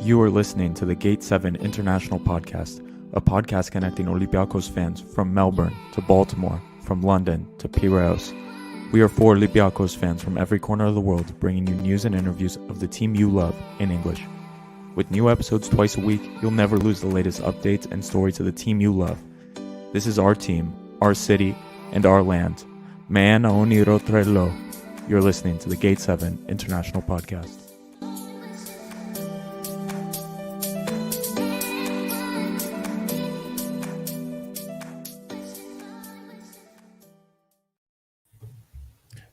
You are listening to the Gate 7 International Podcast, a podcast connecting Olympiacos fans from Melbourne to Baltimore, from London to Piraeus. We are 4 Olympiacos fans from every corner of the world, bringing you news and interviews of the team you love in English. With new episodes twice a week, you'll never lose the latest updates and stories of the team you love. This is our team, our city, and our land. Man Aoni Rotrello. You're listening to the Gate 7 International Podcast.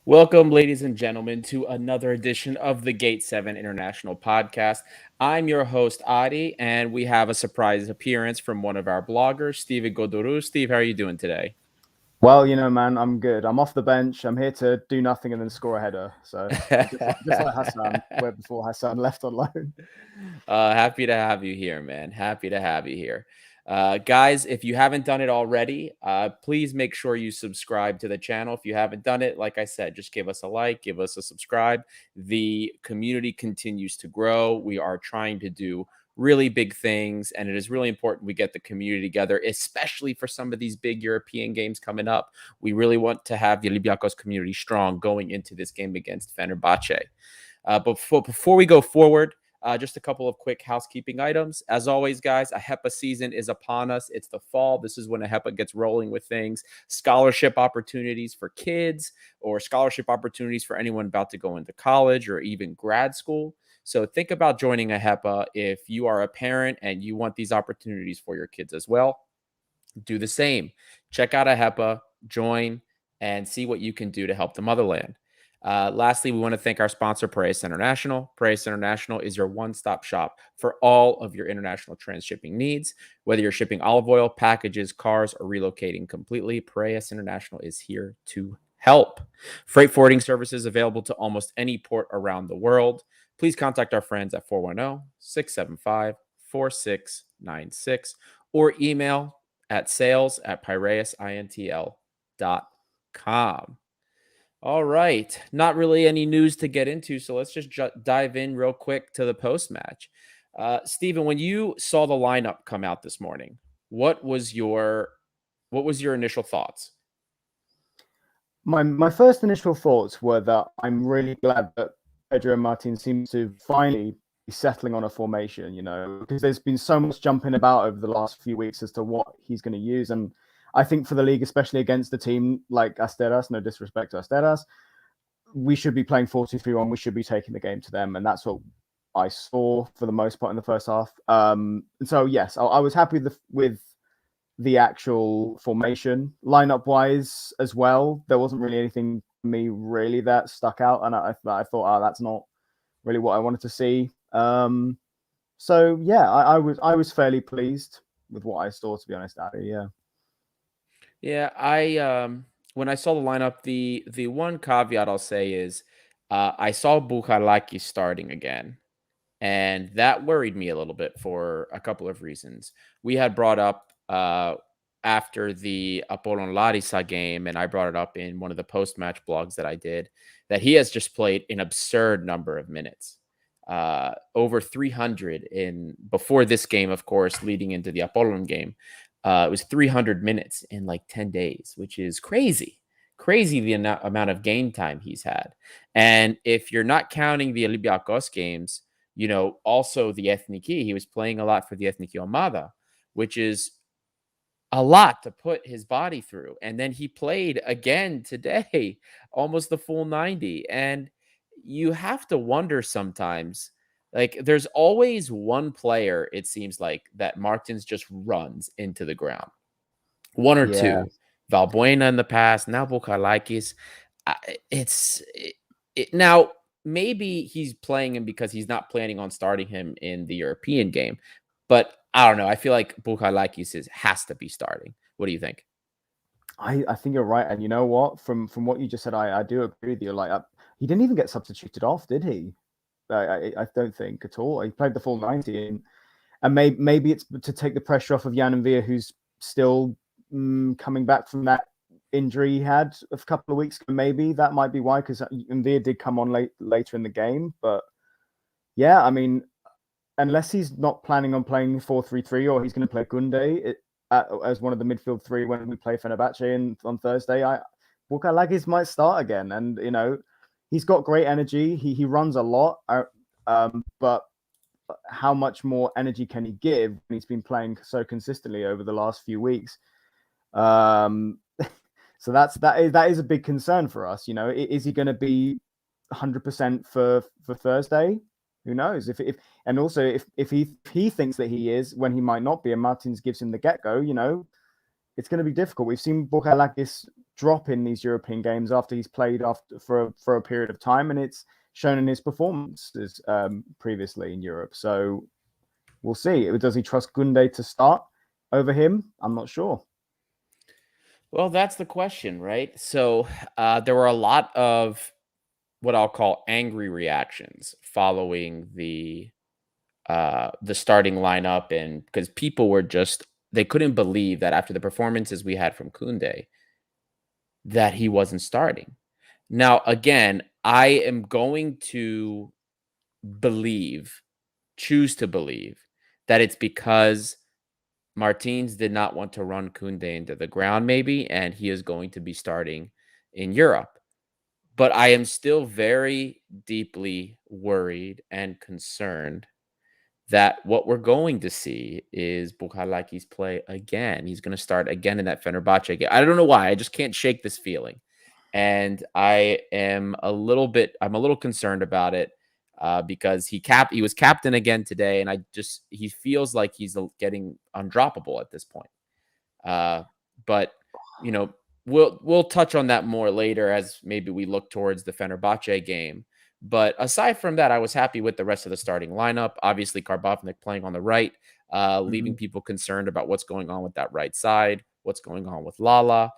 Welcome, ladies and gentlemen, to another edition of the Gate 7 International Podcast. I'm your host, Ari, and we have a surprise appearance from one of our bloggers, Steve Godoru. Steve, how are you doing today? Well, man, I'm good. I'm off the bench. I'm here to do nothing and then score a header. So just like Hassan, where before Hassan left on loan. Happy to have you here, man. Happy to have you here. Guys, if you haven't done it already, please make sure you subscribe to the channel. If you haven't done it, like I said, just give us a like, give us a subscribe. The community continues to grow. We are trying to do really big things, and it is really important we get the community together, especially for some of these big European games coming up. We really want to have the Olympiacos community strong going into this game against Fenerbahce. But before we go forward, just a couple of quick housekeeping items. As always, guys, a HEPA season is upon us. It's the fall. This is when a HEPA gets rolling with things. Scholarship opportunities for kids or scholarship opportunities for anyone about to go into college or even grad school. So think about joining a HEPA if you are a parent and you want these opportunities for your kids as well. Do the same. Check out a HEPA, join, and see what you can do to help the motherland. Lastly, we want to thank our sponsor, Piraeus International. Piraeus International is your one-stop shop for all of your international transshipping needs. Whether you're shipping olive oil, packages, cars, or relocating completely, Piraeus International is here to help. Freight forwarding services available to almost any port around the world. Please contact our friends at 410-675-4696 or email at sales@piraeusintl.com. All right. Not really any news to get into, so let's just dive in real quick to the post-match. Stephen, when you saw the lineup come out this morning, what was your initial thoughts? My first initial thoughts were that I'm really glad that Pedro Martin seems to finally be settling on a formation, because there's been so much jumping about over the last few weeks as to what he's going to use. And I think for the league, especially against a team like Asteras, no disrespect to Asteras, we should be playing 4-2-3-1. We should be taking the game to them. And that's what I saw for the most part in the first half. And so, yes, I was happy with the actual formation. Lineup-wise as well, there wasn't really anything for me really that stuck out. And I thought, that's not really what I wanted to see. So, yeah, I was fairly pleased with what I saw, to be honest, Ari, yeah. Yeah, I when I saw the lineup, the one caveat I'll say is I saw Bukhalaki starting again, and that worried me a little bit for a couple of reasons. We had brought up after the Apollon Larissa game, and I brought it up in one of the post-match blogs that I did, that he has just played an absurd number of minutes. Over 300 before this game, of course, leading into the Apollon game. It was 300 minutes in like 10 days, which is crazy the amount of game time he's had. And if you're not counting the Olympiacos games, also the Ethniki, he was playing a lot for the Ethniki Omada, which is a lot to put his body through. And then he played again today, almost the full 90. And you have to wonder sometimes, like, there's always one player, it seems like, that Martins just runs into the ground. One or two. Valbuena in the past, now Bukhalakis. Now, maybe he's playing him because he's not planning on starting him in the European game. But I don't know. I feel like Bukhalakis has to be starting. What do you think? I think you're right. And you know what? From what you just said, I do agree with you. Like, he didn't even get substituted off, did he? I don't think at all. He played the full 90, and maybe it's to take the pressure off of Jan Envia, who's still coming back from that injury he had a couple of weeks ago. Maybe that might be why, because Envia did come on later in the game. But yeah, I mean, unless he's not planning on playing 4-3-3 or he's going to play Gunde as one of the midfield three when we play Fenerbahce on Thursday, Bukalagis might start again. And, he's got great energy. He runs a lot, but how much more energy can he give when he's been playing so consistently over the last few weeks? So that is a big concern for us. Is he going to be 100% for Thursday? Who knows? If he thinks that he is when he might not be, and Martins gives him the get-go, it's going to be difficult. We've seen Bukalakis drop in these European games after he's played for a period of time, and it's shown in his performances previously in Europe. So we'll see. Does he trust Gunde to start over him? I'm not sure. Well, that's the question, right? So there were a lot of what I'll call angry reactions following the starting lineup, and because people were they couldn't believe that after the performances we had from Koundé that he wasn't starting. Now, again, I am going to choose to believe that it's because Martins did not want to run Koundé into the ground, maybe, and he is going to be starting in Europe. But I am still very deeply worried and concerned that what we're going to see is Bukalakis play again. He's going to start again in that Fenerbahce game. I don't know why. I just can't shake this feeling. And I'm a little concerned about it because he was captain again today. And he feels like he's getting undroppable at this point. But, we'll touch on that more later as maybe we look towards the Fenerbahce game. But aside from that, I was happy with the rest of the starting lineup. Obviously, Karbovnik playing on the right, leaving people concerned about what's going on with that right side, what's going on with Lala,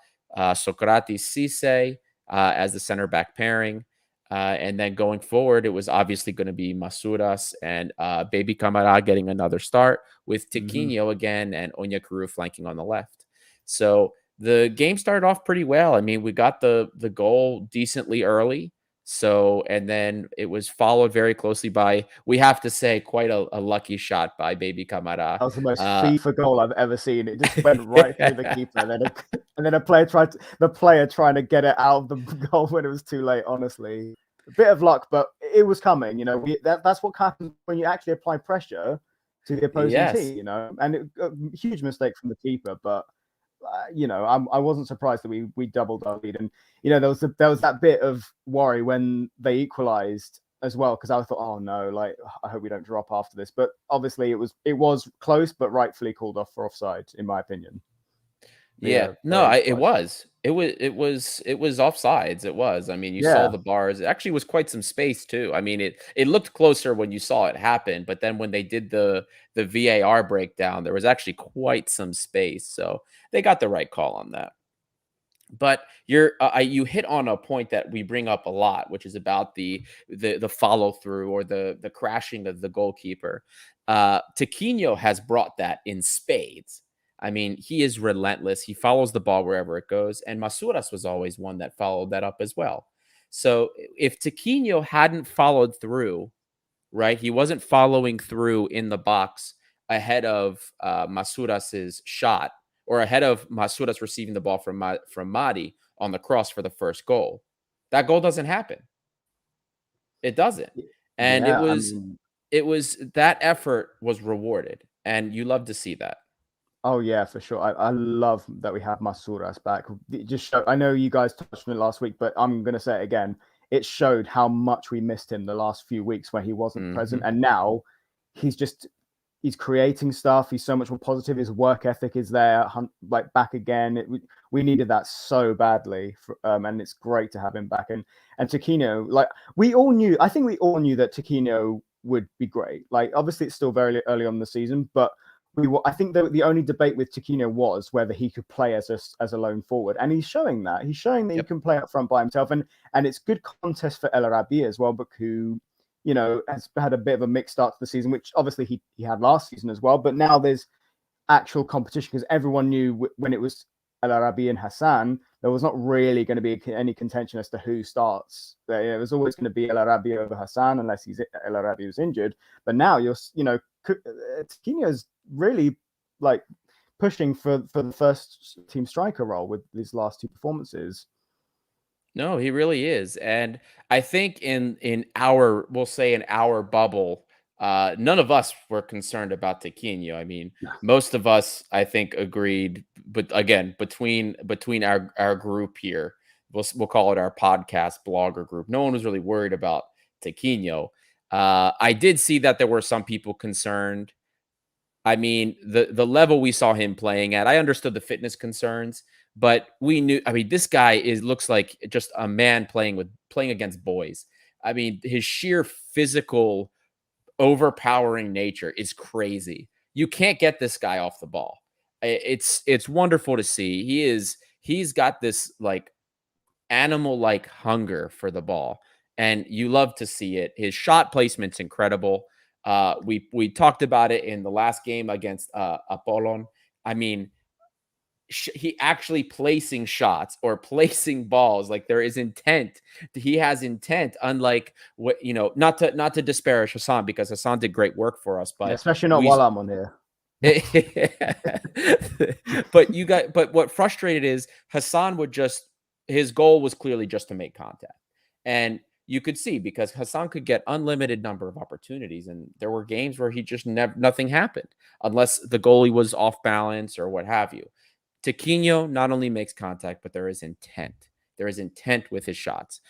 Socrates Cisse as the center back pairing. And then going forward, it was obviously going to be Masouras and Baby Camara getting another start with Tiquinho again and Onyekuru flanking on the left. So the game started off pretty well. I mean, we got the goal decently early. So, and then it was followed very closely by, we have to say, quite a lucky shot by Baby Camara. That was the most FIFA goal I've ever seen. It just went right through the keeper, and then a player trying to get it out of the goal when it was too late. Honestly, a bit of luck, but it was coming. That's what happens when you actually apply pressure to the opposing team. And a huge mistake from the keeper, but. I wasn't surprised that we doubled our lead, and there was that bit of worry when they equalized as well, because I thought, oh no, I hope we don't drop after this. But obviously it was close, but rightfully called off for offside, in my opinion. It was offsides. It was. I mean, you saw the bars. It actually was quite some space too. I mean, it looked closer when you saw it happen, but then when they did the VAR breakdown, there was actually quite some space. So they got the right call on that. But you hit on a point that we bring up a lot, which is about the follow through or the crashing of the goalkeeper. Tiquinho has brought that in spades. I mean, he is relentless. He follows the ball wherever it goes. And Masouras was always one that followed that up as well. So if Tiquinho hadn't followed through, right, he wasn't following through in the box ahead of Masouras's shot, or ahead of Masouras receiving the ball from Madi on the cross for the first goal, that goal doesn't happen. It doesn't. And it was that effort was rewarded. And you love to see that. Oh yeah, for sure. I love that we have Masouras back. It just I know you guys touched on it last week, but I'm going to say it again. It showed how much we missed him the last few weeks where he wasn't present, and now he's creating stuff. He's so much more positive. His work ethic is there, back again. We needed that so badly, and it's great to have him back. And Tiquinho, I think we all knew that Tiquinho would be great. Obviously, it's still very early on in the season, but I think that the only debate with Tiquinho was whether he could play as a lone forward, and he's showing that. He's showing that he can play up front by himself, and it's good contest for El Arabi as well, but who has had a bit of a mixed start to the season, which obviously he had last season as well. But now there's actual competition, because everyone knew when it was El Arabi and Hassan, there was not really going to be any contention as to who starts. There was always going to be El Arabi over Hassan unless El Arabi was injured. But now Tiquinho's really like pushing for the first team striker role with these last two performances. No, he really is. And I think in our, we'll say in our bubble, none of us were concerned about Tiquinho. I mean, most of us, I think, agreed. But again, between our group here, we'll call it our podcast blogger group, no one was really worried about Tiquinho. I did see that there were some people concerned. I mean, the level we saw him playing at, I understood the fitness concerns, but we knew. I mean, this guy looks like just a man playing against boys. I mean, his sheer physical overpowering nature is crazy. You can't get this guy off the ball. It's wonderful to see. He's got this like animal like hunger for the ball, and you love to see it. His shot placement's incredible. We talked about it in the last game against Apollon. I mean, he actually placing shots or placing balls, like there is intent. He has intent, unlike what not to disparage Hassan, because Hassan did great work for us, but especially not while I'm on here. But what frustrated is Hassan his goal was clearly just to make contact, and you could see, because Hassan could get unlimited number of opportunities, and there were games where he just nothing happened unless the goalie was off balance or what have you. Tiquinho not only makes contact, but there is intent. There is intent with his shots.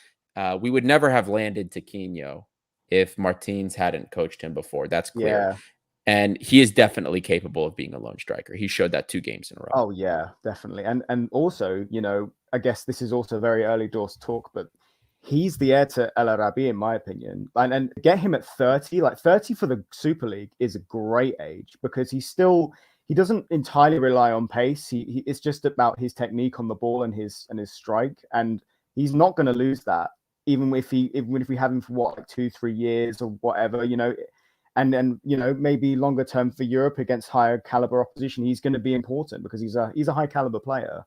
We would never have landed Tiquinho if Martins hadn't coached him before. That's clear. Yeah. And he is definitely capable of being a lone striker. He showed that 2 games in a row. Oh yeah, definitely. And also, I guess this is also very early doors talk, but he's the heir to El Arabi, in my opinion. And get him at 30, like 30 for the Super League is a great age, because he doesn't entirely rely on pace. It's just about his technique on the ball and his strike, and he's not going to lose that, even if we have him for like 2-3 years or whatever, and then maybe longer term for Europe against higher caliber opposition, he's going to be important because he's a high caliber player.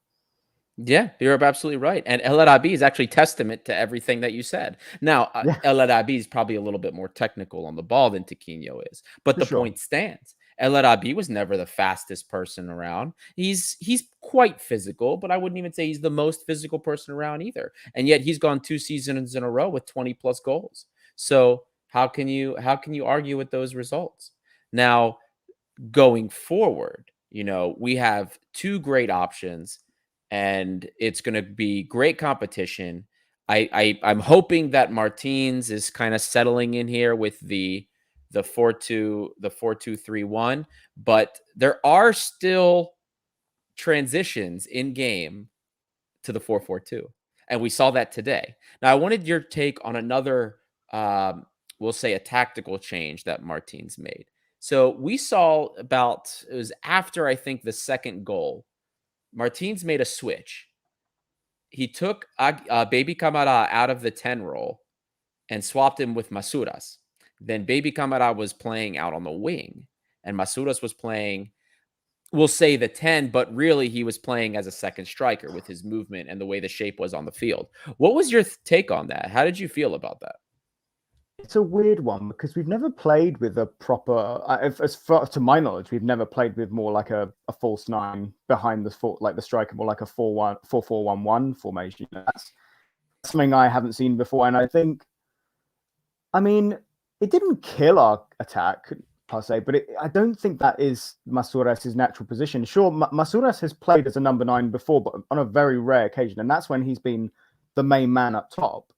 Yeah, you're absolutely right. And El Arabi is actually testament to everything that you said. Now, El Arabi is probably a little bit more technical on the ball than Tiquinho is, but the point stands. El Arabi was never the fastest person around. He's quite physical, but I wouldn't even say he's the most physical person around either. And yet he's gone 2 seasons in a row with 20 plus goals. So how can you argue with those results? Now, going forward, we have 2 great options, and it's going to be great competition. I'm hoping that Martins is kind of settling in here with the 4-2-3-1, but there are still transitions in game to the 4-4-2, and we saw that today. Now, I wanted your take on another, we'll say, a tactical change that Martins made. So we saw it was after, I think, the second goal, Martins made a switch. He took Baby Camara out of the 10 role and swapped him with Masuras. Then Baby Camara was playing out on the wing, and Masuras was playing, we'll say, the 10, but really he was playing as a second striker with his movement and the way the shape was on the field. What was your take on that? How did you feel about that? It's a weird one, because we've never played with a proper, as far to my knowledge, we've never played with more like a false 9 behind the striker, more like a 4-4-1-1 formation. That's something I haven't seen before, and I think, I mean, it didn't kill our attack per se, but I don't think that is Masuras' natural position. Sure, Masuras has played as a number 9 before, but on a very rare occasion, and that's when he's been the main man up top.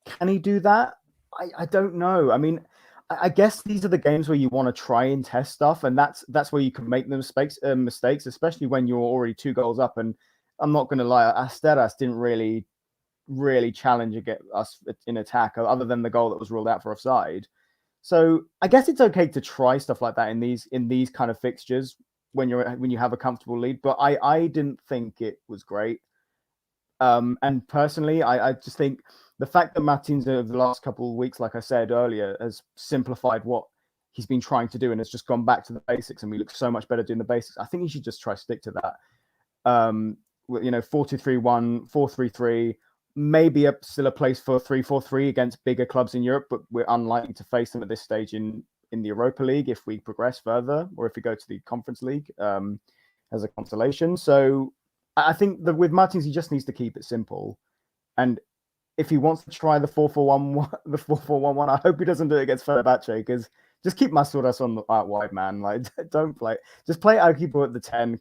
Can he do that? I don't know. I mean, I guess these are the games where you want to try and test stuff, and that's where you can make the mistakes, especially when you're already 2 goals up. And I'm not going to lie, Asteras didn't really challenge us in attack, other than the goal that was ruled out for offside. So I guess it's okay to try stuff like that in these kind of fixtures when you have a comfortable lead. But I didn't think it was great. And personally, I just think the fact that Martins over the last couple of weeks, like I said earlier, has simplified what he's been trying to do and has just gone back to the basics, and we look so much better doing the basics. I think he should just try to stick to that. 4-2-3-1, 4-3-3, maybe still a place for 3-4-3 against bigger clubs in Europe, but we're unlikely to face them at this stage in the Europa League if we progress further, or if we go to the Conference League as a consolation. So I think that with Martins, he just needs to keep it simple. And if he wants to try the 4-4-1, the 4-4-1-1, I hope he doesn't do it against Fenerbahce, because just keep Masouras on the out wide, man. Like, don't play. Just play Aguibou at the 10,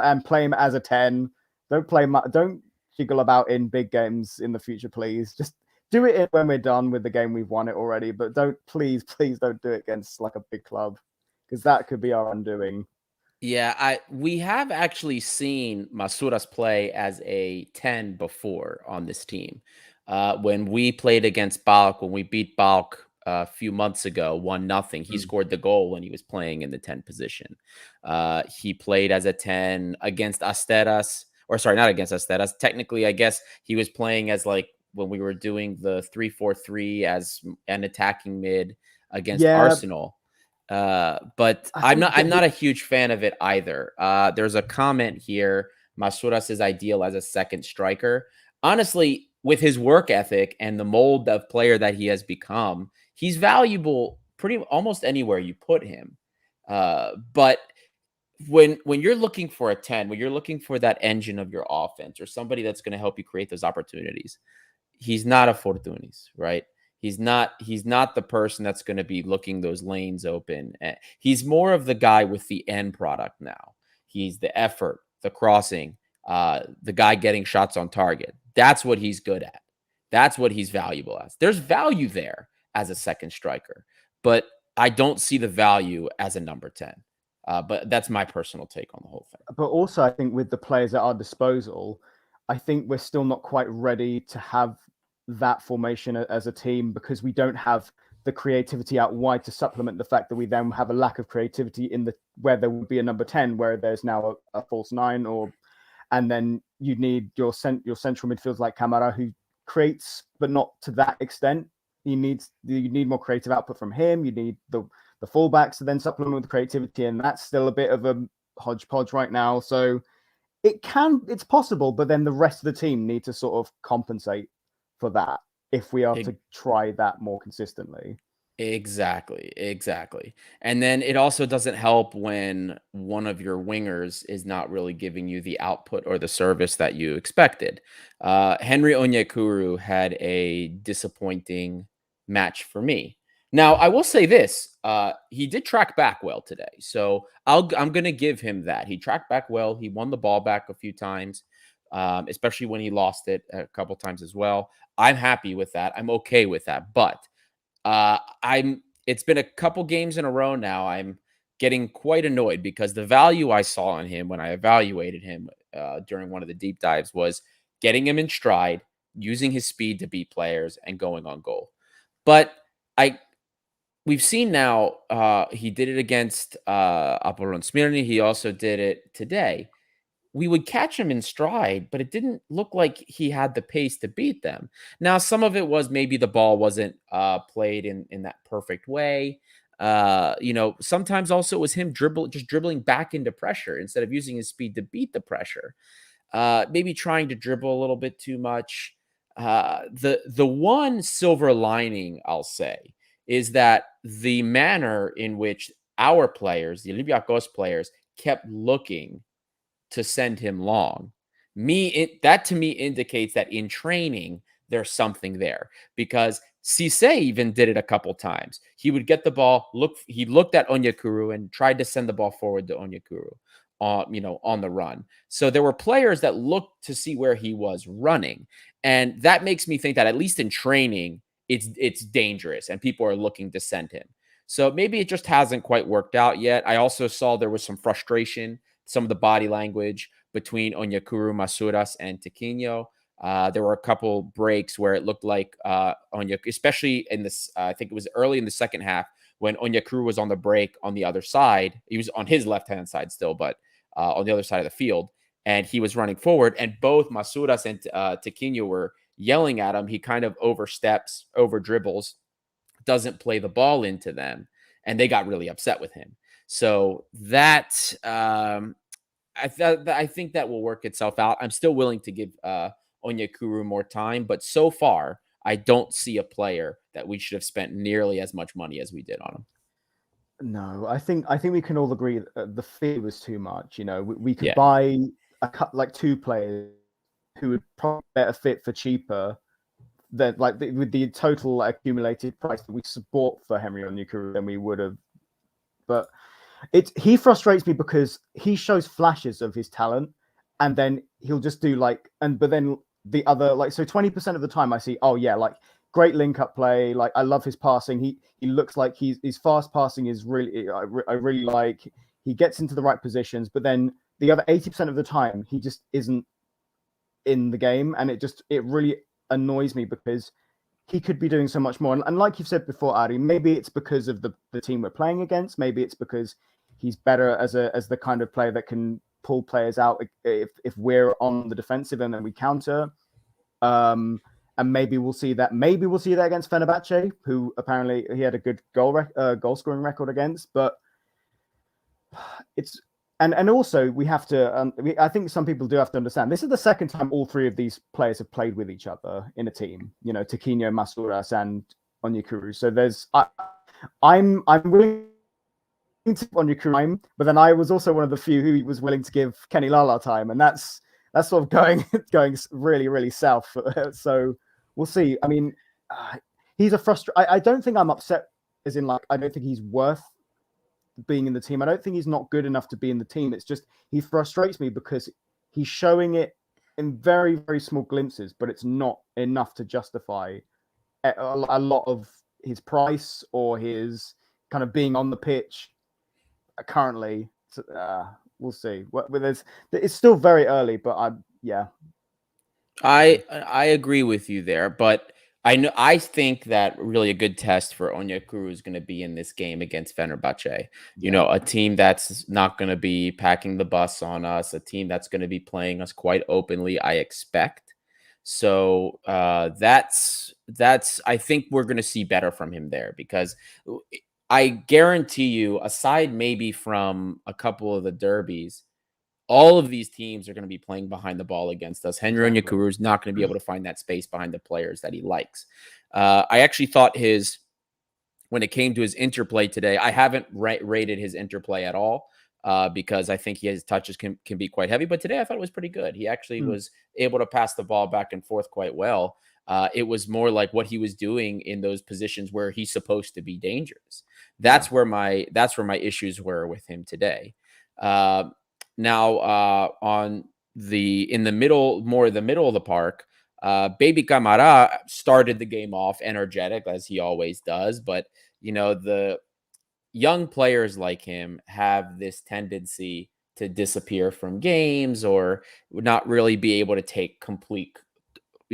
and play him as a 10. Don't jiggle about in big games in the future, please. Just do it when we're done with the game. We've won it already, but please don't do it against like a big club, because that could be our undoing. Yeah, we have actually seen Masouras play as a 10 before on this team. When we played against Balk, when we beat Balk a few months ago, 1-0, he scored the goal when he was playing in the 10 position. He played as a 10 against Asteras, or sorry, not against Asteras. Technically, I guess he was playing as like when we were doing the 3-4-3 as an attacking mid against Arsenal. But I'm not a huge fan of it either. There's a comment here. Masouras is ideal as a second striker. Honestly, with his work ethic and the mold of player that he has become, he's valuable pretty almost anywhere you put him. But when you're looking for a 10, when you're looking for that engine of your offense or somebody that's going to help you create those opportunities, he's not a Fortunis, right? He's not the person that's going to be looking those lanes open. He's more of the guy with the end product now. He's the effort, the crossing, the guy getting shots on target. That's what he's good at. That's what he's valuable as. There's value there as a second striker, but I don't see the value as a number 10. But that's my personal take on the whole thing. But also, I think with the players at our disposal, I think we're still not quite ready to have that formation as a team, because we don't have the creativity out wide to supplement the fact that we then have a lack of creativity in where there would be a number 10, where there's now a false 9, and then you need your central midfielders like Camara, who creates, but not to that extent. You need more creative output from him. You need the fullbacks to then supplement with creativity, and that's still a bit of a hodgepodge right now. So it's possible, but then the rest of the team need to sort of compensate for that if we are to try that more consistently. Exactly. And then it also doesn't help when one of your wingers is not really giving you the output or the service that you expected. Henry Onyekuru had a disappointing match for me. Now, I will say this, he did track back well today. So I'm going to give him that. He tracked back well. He won the ball back a few times, especially when he lost it a couple times as well. I'm happy with that. I'm okay with that. But it's been a couple games in a row now. I'm getting quite annoyed because the value I saw in him when I evaluated him during one of the deep dives was getting him in stride, using his speed to beat players, and going on goal. But we've seen now he did it against Apollon Smyrni. He also did it today. We would catch him in stride, but it didn't look like he had the pace to beat them. Now, some of it was maybe the ball wasn't played in that perfect way. Sometimes also it was him dribbling back into pressure instead of using his speed to beat the pressure. Maybe trying to dribble a little bit too much. The one silver lining, I'll say, is that the manner in which our players, the Olympiacos players, kept looking to send him long. That to me indicates that in training, there's something there, because Cisse even did it a couple times. He would get the ball, he looked at Onyekuru and tried to send the ball forward to Onyekuru, on the run. So there were players that looked to see where he was running. And that makes me think that at least in training, it's dangerous and people are looking to send him. So maybe it just hasn't quite worked out yet. I also saw there was some frustration, some of the body language between Onyekuru, Masouras, and Tiquinho. There were a couple breaks where it looked like Onyekuru, especially in this, I think it was early in the second half when Onyekuru was on the break on the other side. He was on his left-hand side still, but on the other side of the field. And he was running forward, and both Masouras and Tiquinho were yelling at him. He kind of oversteps, over dribbles, doesn't play the ball into them, and they got really upset with him. So that I think that will work itself out. I'm still willing to give Onyekuru more time, but so far I don't see a player that we should have spent nearly as much money as we did on him. No, I think we can all agree that the fee was too much. You know, we could Yeah. buy like 2 players who would probably better fit for cheaper than with the total accumulated price that we support for Henry Onyekuru than we would have. But he frustrates me because he shows flashes of his talent, and then he'll just do but then the other 20% of the time I see, oh yeah, great link up play. Like, I love his passing. He looks like his fast passing is really, I really like. He gets into the right positions, but then the other 80% of the time he just isn't in the game, and it really annoys me because he could be doing so much more. And like you've said before, Ari, maybe it's because of the team we're playing against. Maybe it's because he's better as the kind of player that can pull players out if we're on the defensive and then we counter. And maybe we'll see that. Maybe we'll see that against Fenerbahce, who apparently he had a good goal scoring record against. But it's and also we have to. I think some people do have to understand this is the second time all 3 of these players have played with each other in a team. You know, Tiquinho, Asteras, and Onyekuru. So I'm willing to Onyekuru time, but then I was also one of the few who was willing to give Kenny Lala time, and that's sort of going really, really south. So we'll see. I mean, he's a I don't think I'm upset, as in I don't think he's worth being in the team. I don't think he's not good enough to be in the team. It's just he frustrates me because he's showing it in very, very small glimpses, but it's not enough to justify a lot of his price or his kind of being on the pitch currently. We'll see. It's still very early, but I agree with you there, but I think that really a good test for Onyekuru is going to be in this game against Fenerbahce. You know, a team that's not going to be packing the bus on us, a team that's going to be playing us quite openly, I expect. So that's I think we're going to see better from him there, because I guarantee you, aside maybe from a couple of the derbies, all of these teams are going to be playing behind the ball against us. Henry Onyekuru is not going to be able to find that space behind the players that he likes. I actually thought when it came to his interplay today, I haven't rated his interplay at all because I think his touches can be quite heavy. But today I thought it was pretty good. He actually was able to pass the ball back and forth quite well. It was more like what he was doing in those positions where he's supposed to be dangerous. That's where my issues were with him today. Now, in the middle of the park, Baby Camara started the game off energetic as he always does. But, you know, the young players like him have this tendency to disappear from games or not really be able to take complete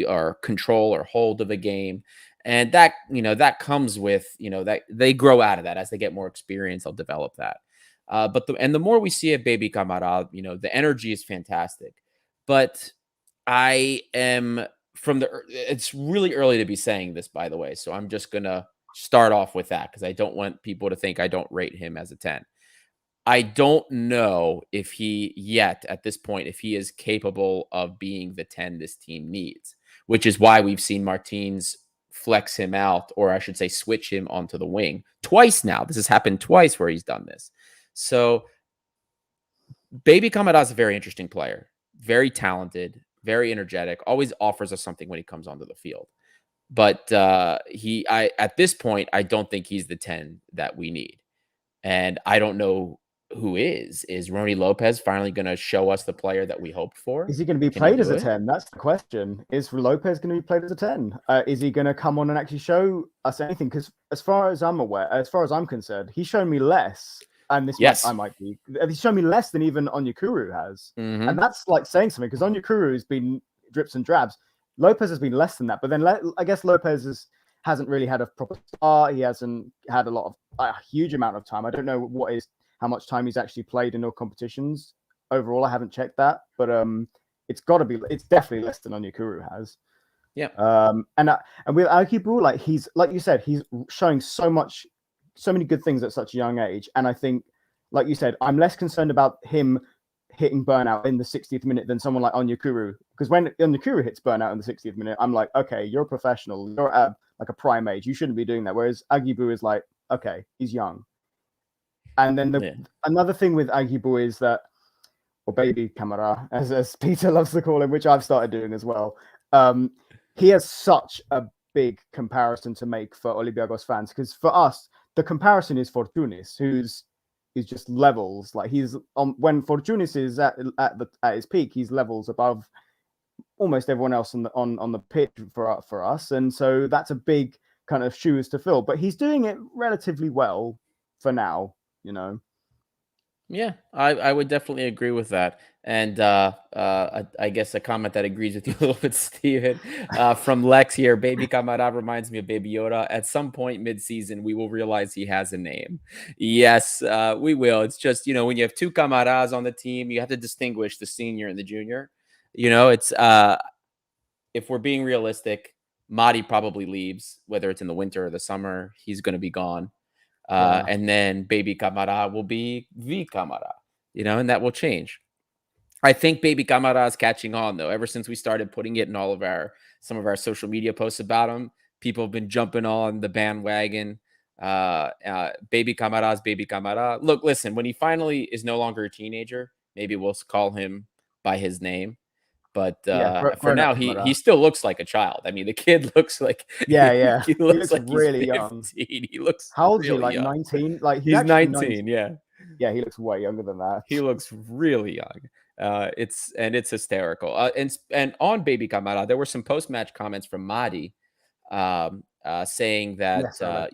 or control or hold of a game. And that, that comes with, that they grow out of that as they get more experience. They'll develop that. But the more we see of Baby Camara, the energy is fantastic. But it's really early to be saying this, by the way. So I'm just going to start off with that because I don't want people to think I don't rate him as a 10. I don't know if he at this point, if he is capable of being the 10 this team needs, which is why we've seen Martins flex him out, or I should say switch him onto the wing twice now. This has happened twice where he's done this. So Baby Kamada is a very interesting player, very talented, very energetic, always offers us something when he comes onto the field. But at this point, I don't think he's the 10 that we need. And I don't know who is. Is Rony Lopez finally going to show us the player that we hoped for? Is he going to be played as a 10? That's the question. Is Lopez going to be played as a 10? Is he going to come on and actually show us anything? Because as far as I'm concerned, he's shown me less. And this might be. He's shown me less than even Onyekuru has. Mm-hmm. And that's like saying something because Onyekuru has been drips and drabs. Lopez has been less than that. But then I guess Lopez hasn't really had a proper start. He hasn't had a huge amount of time. I don't know how much time he's actually played in all competitions. Overall, I haven't checked that. But it's definitely less than Onyekuru has. Yeah. And with Aguibou, he's like you said, he's showing so many good things at such a young age. And I think, like you said, I'm less concerned about him hitting burnout in the 60th minute than someone like Onyekuru. Because when Onyekuru hits burnout in the 60th minute, I'm like, okay, you're a professional. You're at like a prime age. You shouldn't be doing that. Whereas Aguibou is like, okay, he's young. And then another thing with Aguibou is that, or baby Camara, as Peter loves to call him, which I've started doing as well. He has such a big comparison to make for Olympiacos fans, because for us, the comparison is Fortounis, who's just levels. Like he's when Fortounis is at his peak, he's levels above almost everyone else on the pitch for us, and so that's a big kind of shoes to fill. But he's doing it relatively well for now, you know. Yeah, I would definitely agree with that. And I guess a comment that agrees with you a little bit, Stephen, from Lex here. Baby Camara reminds me of Baby Yoda. At some point mid-season, we will realize he has a name. Yes, we will. It's just, when you have two Camaras on the team, you have to distinguish the senior and the junior. It's if we're being realistic, Madi probably leaves, whether it's in the winter or the summer. He's going to be gone. And then Baby Camara will be V Camara, and that will change. I think Baby Camara is catching on, though. Ever since we started putting it in some of our social media posts about him, people have been jumping on the bandwagon. Baby Camara is Baby Camara. Look, listen, when he finally is no longer a teenager, maybe we'll call him by his name. But for now, he still looks like a child. I mean, the kid looks like he looks like really he's 15. young. He looks how old is he? Really like young. 19? Like he's 19. Yeah, he looks way younger than that. He looks really young. It's hysterical. And on Baby Camara, there were some post-match comments from Madi, saying that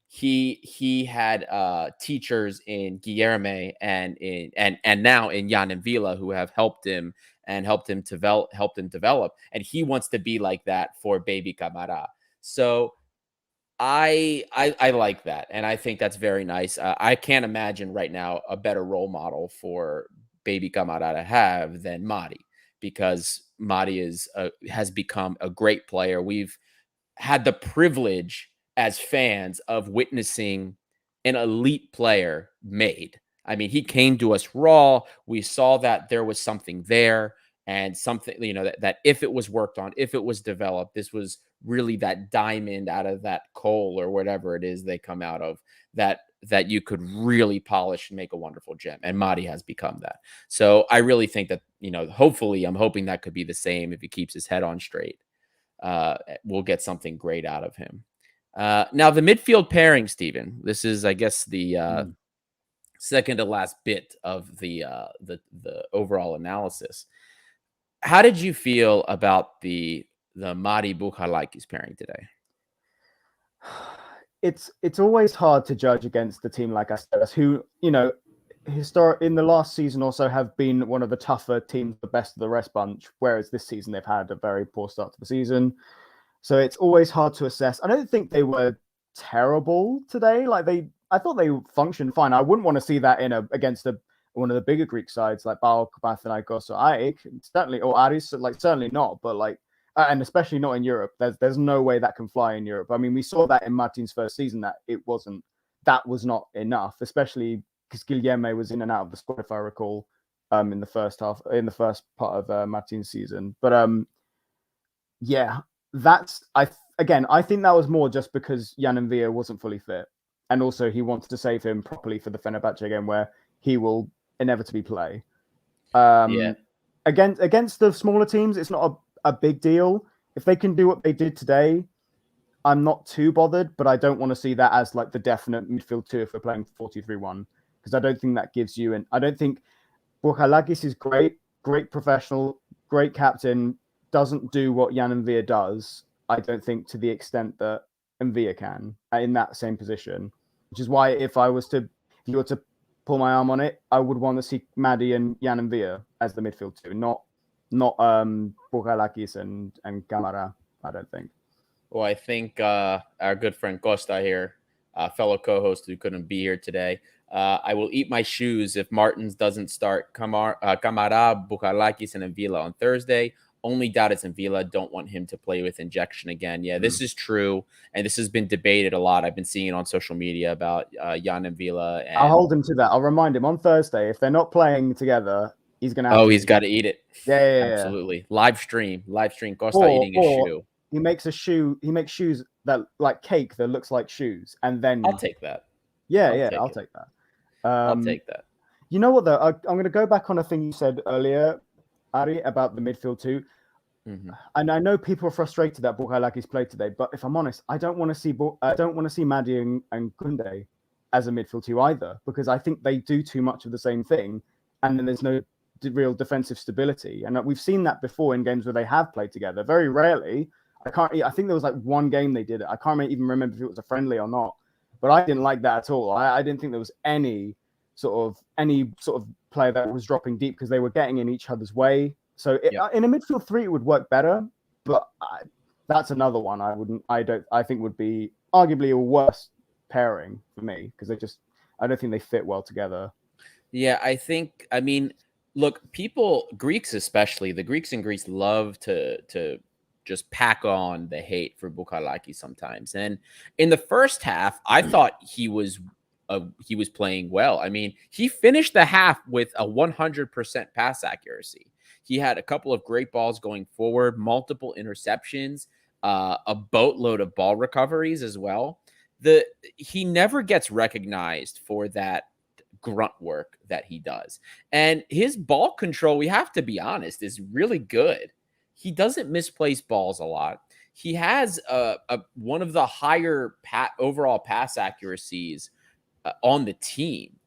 he had teachers in Guilherme and now in Jan and Villa who have helped him develop, and he wants to be like that for Baby Camara. So I like that, and I think that's very nice. I can't imagine right now a better role model for Baby Camara to have than Madi, because Madi has become a great player. We've had the privilege as fans of witnessing an elite player made. I mean, he came to us raw. We saw that there was something there, and something, that if it was worked on, if it was developed, this was really that diamond out of that coal or whatever it is they come out of, that you could really polish and make a wonderful gem. And Madi has become that. So I really think that, hopefully, I'm hoping that could be the same if he keeps his head on straight. We'll get something great out of him. Now, the midfield pairing, Stephen, this is, I guess, the second to last bit of the overall analysis. How did you feel about the Madi Bukhalakis pairing today? It's always hard to judge against a team like Asteras, who, in the last season also have been one of the tougher teams, the best of the rest bunch, whereas this season they've had a very poor start to the season. So it's always hard to assess. I don't think they were terrible today. I thought they functioned fine. I wouldn't want to see that against one of the bigger Greek sides like PAOK, Panathinaikos, or AEK, certainly, or Aris, certainly not. But and especially not in Europe. There's no way that can fly in Europe. I mean, we saw that in Martin's first season that that was not enough, especially because Guilherme was in and out of the squad, if I recall, in the first part of Martin's season. But I think that was more just because Jan and Villa wasn't fully fit, and also he wants to save him properly for the Fenerbahce game where he will inevitably play. Against the smaller teams, it's not a big deal. If they can do what they did today, I'm not too bothered, but I don't want to see that as the definite midfield two if we're playing 4-2-3-1, because I don't think that gives you I don't think Bukhalakis is great professional, great captain, doesn't do what Jan and Villa does, I don't think, to the extent that Villa can in that same position, which is why if you were to pull my arm on it, I would want to see Madi and Jan and Villa as the midfield two, not Bukhalakis and Camara, I don't think. Well, I think our good friend Costa here, fellow co-host who couldn't be here today, I will eat my shoes if Martins doesn't start Camara, Bukhalakis, and Villa on Thursday. Only doubt it's in Villa. Don't want him to play with injection again. Yeah, this is true. And this has been debated a lot. I've been seeing it on social media about Jan and Villa. And I'll hold him to that. I'll remind him on Thursday, if they're not playing together, He's gonna have Oh, to he's eat got to eat it. Yeah. Absolutely. Live stream. Costa eating his Or shoe. he makes shoes that like cake that looks like shoes, and then I'll take that. I'll take that. I'll take that. You know what though? I'm going to go back on a thing you said earlier, Ari, about the midfield too. Mm-hmm. And I know people are frustrated that Bukaelaki's played today, but if I'm honest, I don't want to see Madi and Kunde as a midfield two either, because I think they do too much of the same thing, and then there's no real defensive stability. And we've seen that before in games where they have played together. Very rarely. I think there was like one game they did it. I can't even remember if it was a friendly or not, but I didn't like that at all. I didn't think there was any sort of player that was dropping deep, because they were getting in each other's way. So in a midfield three, it would work better, but that's another one I think would be arguably a worse pairing for me, because I don't think they fit well together. Yeah, I mean, look, Greeks especially, the Greeks in Greece love to just pack on the hate for Bukalaki sometimes. And in the first half, I thought he was playing well. I mean, he finished the half with a 100% pass accuracy. He had a couple of great balls going forward, multiple interceptions, a boatload of ball recoveries as well. He never gets recognized for that grunt work that he does. And his ball control, we have to be honest, is really good. He doesn't misplace balls a lot. He has one of the higher overall pass accuracies on the team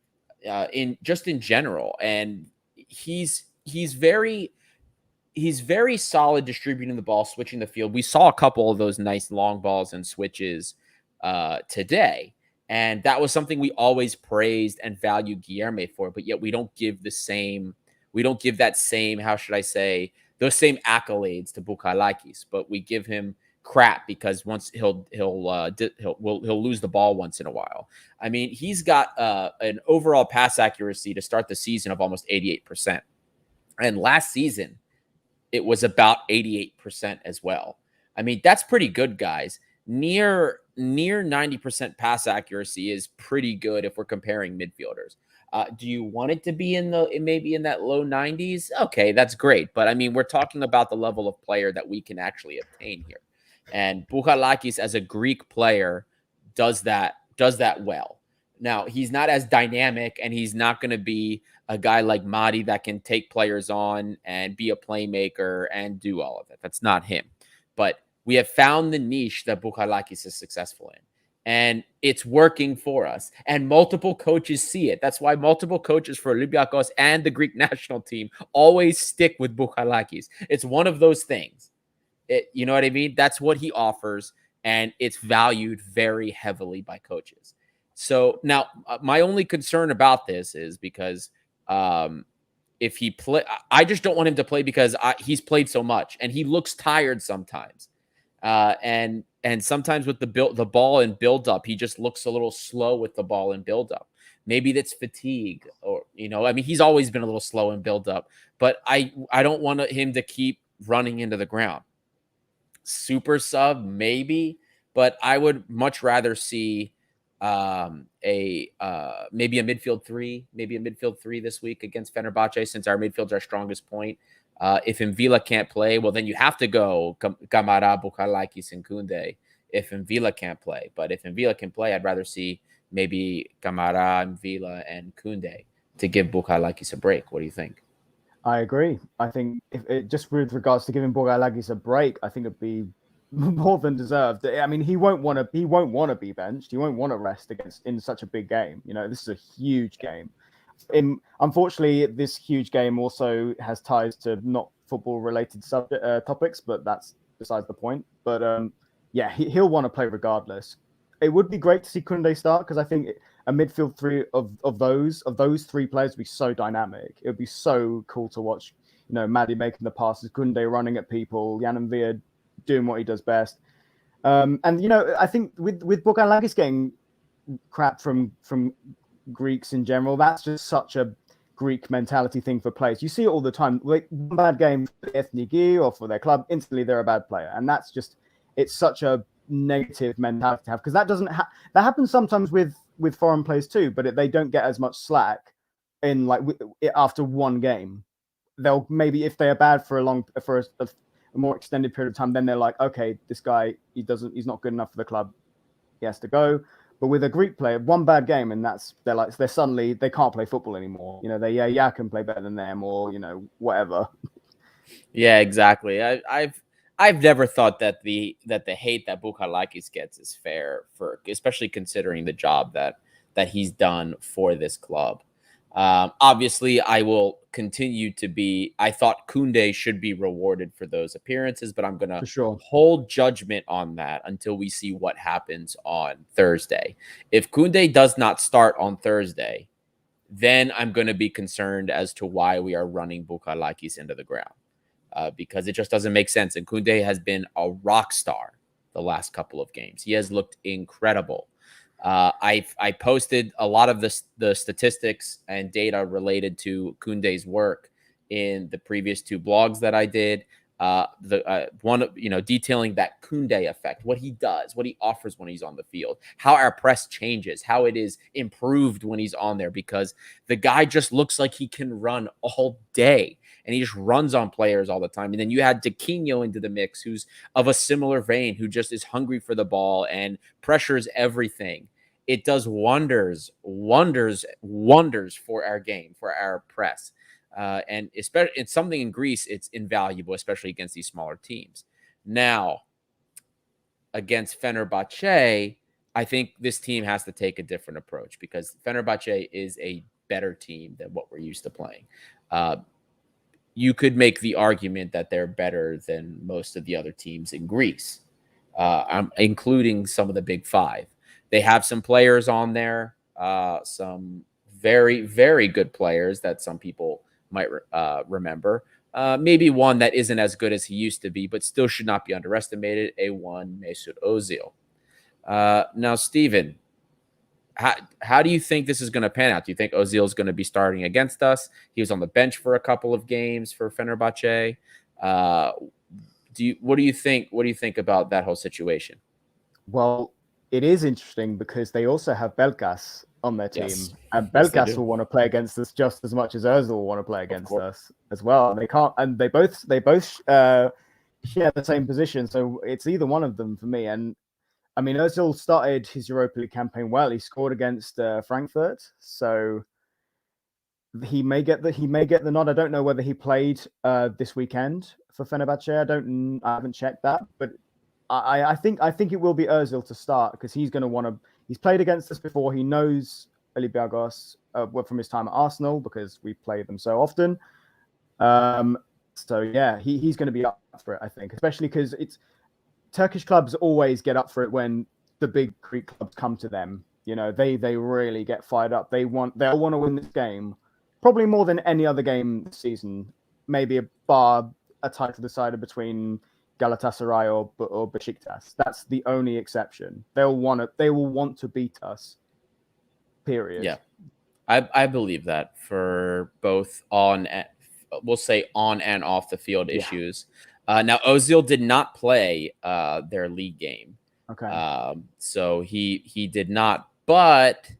in general. And he's very solid distributing the ball, switching the field. We saw a couple of those nice long balls and switches today. And that was something we always praised and valued Guilherme for, but yet we don't give that same, how should I say, those same accolades to Bukalakis, but we give him crap because once he'll lose the ball once in a while. I mean, he's got an overall pass accuracy to start the season of almost 88%. And last season, it was about 88% as well. I mean, that's pretty good, guys. Near 90% pass accuracy is pretty good if we're comparing midfielders. Do you want it to be maybe in that low 90s? Okay, that's great. But I mean, we're talking about the level of player that we can actually obtain here. And Bukalakis as a Greek player does that well. Now, he's not as dynamic, and he's not going to be a guy like Madi that can take players on and be a playmaker and do all of it. That's not him. But we have found the niche that Bukalakis is successful in. And it's working for us. And multiple coaches see it. That's why multiple coaches for Olympiacos and the Greek national team always stick with Bukalakis. It's one of those things. You know what I mean? That's what he offers, and it's valued very heavily by coaches. So now my only concern about this is because if he play, I just don't want him to play because he's played so much and he looks tired sometimes. And sometimes with the ball and build up, he just looks a little slow with the ball and build up. Maybe that's fatigue, or, I mean, he's always been a little slow in build up, but I don't want him to keep running into the ground. Super sub, maybe, but I would much rather see maybe a midfield three this week against Fenerbahce, since our midfield's our strongest point. If Mvila can't play, well, then you have to go Kamara, Bukalakis, and Kunde if Mvila can't play. But if Mvila can play, I'd rather see maybe Kamara, Mvila, and Kunde to give Bukalakis a break. What do you think? I agree. I think just with regards to giving Bukalakis a break, I think it'd be more than deserved. I mean, he won't want to be benched. He won't want to rest in such a big game. This is a huge game. Unfortunately, this huge game also has ties to not football-related topics, but that's besides the point. But yeah, he'll want to play regardless. It would be great to see Kunde start, because I think a midfield three of those three players would be so dynamic. It would be so cool to watch. Madi making the passes, Kunde running at people, Jan Villa doing what he does best. And I think with Bukalakis getting crap from Greeks in general, that's just such a Greek mentality thing for players. You see it all the time. Like, one bad game for Ethniki or for their club, instantly they're a bad player, and that's just, it's such a negative mentality to have, because that doesn't that happens sometimes with foreign players too, but they don't get as much slack in after one game. they'll maybe, if they are bad for a more extended period of time, then they're like, okay, this guy, he's not good enough for the club. He has to go. But with a Greek player, one bad game, and they're suddenly, they can't play football anymore. They can play better than them, or whatever. Yeah, exactly. I've never thought that the hate that Bouchalakis gets is fair, for especially considering the job that he's done for this club. Obviously, I will continue to be. I thought Koundé should be rewarded for those appearances, but I'm gonna For sure. hold judgment on that until we see what happens on Thursday. If Koundé does not start on Thursday, then I'm going to be concerned as to why we are running Bouchalakis into the ground. Because it just doesn't make sense. And Koundé has been a rock star the last couple of games. He has looked incredible. I posted a lot of the statistics and data related to Koundé's work in the previous 2 blogs that I did. One, detailing that Koundé effect, what he does, what he offers when he's on the field, how our press changes, how it is improved when he's on there, because the guy just looks like he can run all day. And he just runs on players all the time. And then you add Tiquinho into the mix, who's of a similar vein, who just is hungry for the ball and pressures everything. It does wonders for our game, for our press. And especially, it's something in Greece, it's invaluable, especially against these smaller teams. Now, against Fenerbahce, I think this team has to take a different approach, because Fenerbahce is a better team than what we're used to playing. You could make the argument that they're better than most of the other teams in Greece, including some of the big 5. They have some players on there, some very, very good players that some people might remember. Maybe one that isn't as good as he used to be, but still should not be underestimated, A1 Mesut Ozil. Now, Stephen, how do you think this is going to pan out? Do you think Ozil is going to be starting against us? He was on the bench for a couple of games for Fenerbahce. What do you think? What do you think about that whole situation? Well, it is interesting because they also have Belkas on their team, and Belkas will want to play against us just as much as Ozil will want to play against us as well. And they can't, and they both share the same position, so it's either one of them for me. And I mean, Ozil started his Europa League campaign well. He scored against Frankfurt, so he may get the nod. I don't know whether he played this weekend for Fenerbahce. I haven't checked that, but I think it will be Ozil to start, because he's going to want to. He's played against us before. He knows Olympiacos from his time at Arsenal, because we play them so often. So yeah, he's going to be up for it, I think, especially because it's Turkish clubs always get up for it when the big Greek clubs come to them. They really get fired up. They'll want to win this game, probably more than any other game this season. Maybe a title decided between Galatasaray or Besiktas. That's the only exception. They will want to beat us. Period. Yeah, I believe that for both we'll say on and off the field issues. Now, Ozil did not play their league game. Okay. So he did not, but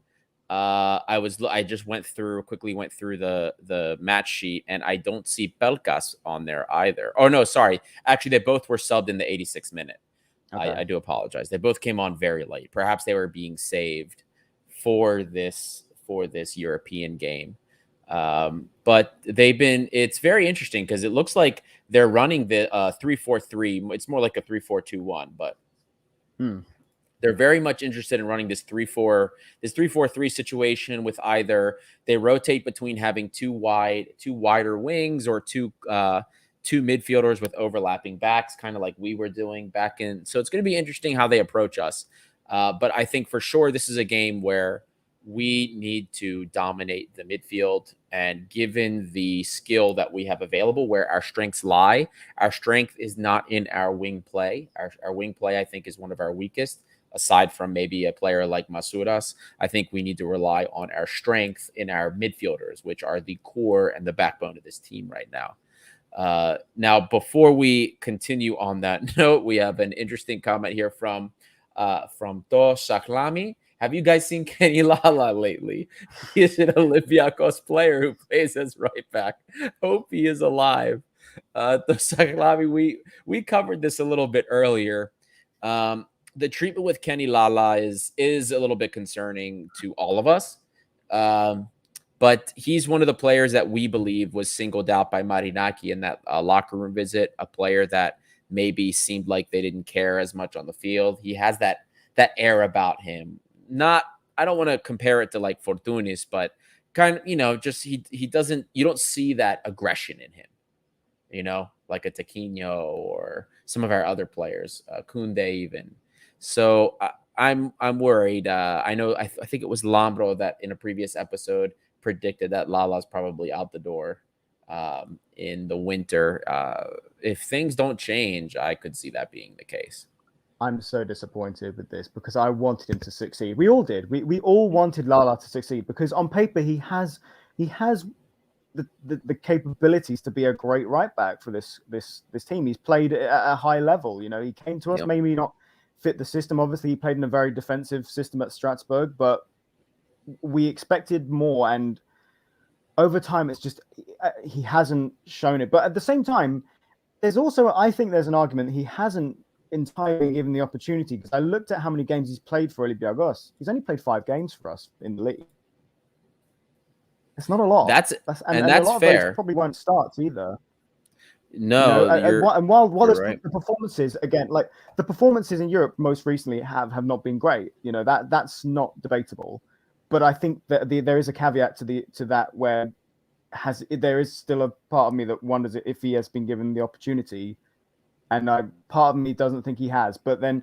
I just quickly went through the match sheet, and I don't see Pelkas on there either. Oh no, sorry. Actually, they both were subbed in the 86th minute. Okay. I do apologize. They both came on very late. Perhaps they were being saved for this European game. But it's very interesting, because it looks like they're running the 3-4-3. It's more like a 3-4-2-1, but they're very much interested in running this 3-4-3 situation, with either they rotate between having two wider wings, or two midfielders with overlapping backs, kind of like we were doing back in. So it's going to be interesting how they approach us. But I think for sure this is a game where we need to dominate the midfield, and given the skill that we have available, where our strengths lie, our strength is not in our wing play. Our wing play, I think, is one of our weakest, aside from maybe a player like Masouras. I think we need to rely on our strength in our midfielders, which are the core and the backbone of this team right now. Now, before we continue on that note, we have an interesting comment here from To Saklami. Have you guys seen Kenny Lala lately? He is an Olympiacos player who plays as right back. Hope he is alive. We covered this a little bit earlier. The treatment with Kenny Lala is a little bit concerning to all of us. But he's one of the players that we believe was singled out by Marinaki in that locker room visit, a player that maybe seemed like they didn't care as much on the field. He has that air about him. I don't want to compare it to like Fortunis, but kind of, just he doesn't, you don't see that aggression in him, like a Tiquinho or some of our other players, Kunde even. So I'm worried. I know, I think it was Lambro that in a previous episode predicted that Lala's probably out the door in the winter. If things don't change, I could see that being the case. I'm so disappointed with this because I wanted him to succeed. We all did. We all wanted Lala to succeed because on paper he has the capabilities to be a great right back for this team. He's played at a high level. He came to us, maybe not fit the system. Obviously, he played in a very defensive system at Strasbourg, but we expected more. And over time, it's just he hasn't shown it. But at the same time, I think there's an argument he hasn't entirely given the opportunity, because I looked at how many games he's played for Olympiacos. He's only played 5 games for us in the league. It's not a lot. That's and that's a lot fair. Of those probably won't start either. No, and while right. the performances again, like the performances in Europe most recently have not been great. That's not debatable. But I think that there is a caveat to that where there is still a part of me that wonders if he has been given the opportunity. And part of me doesn't think he has. But then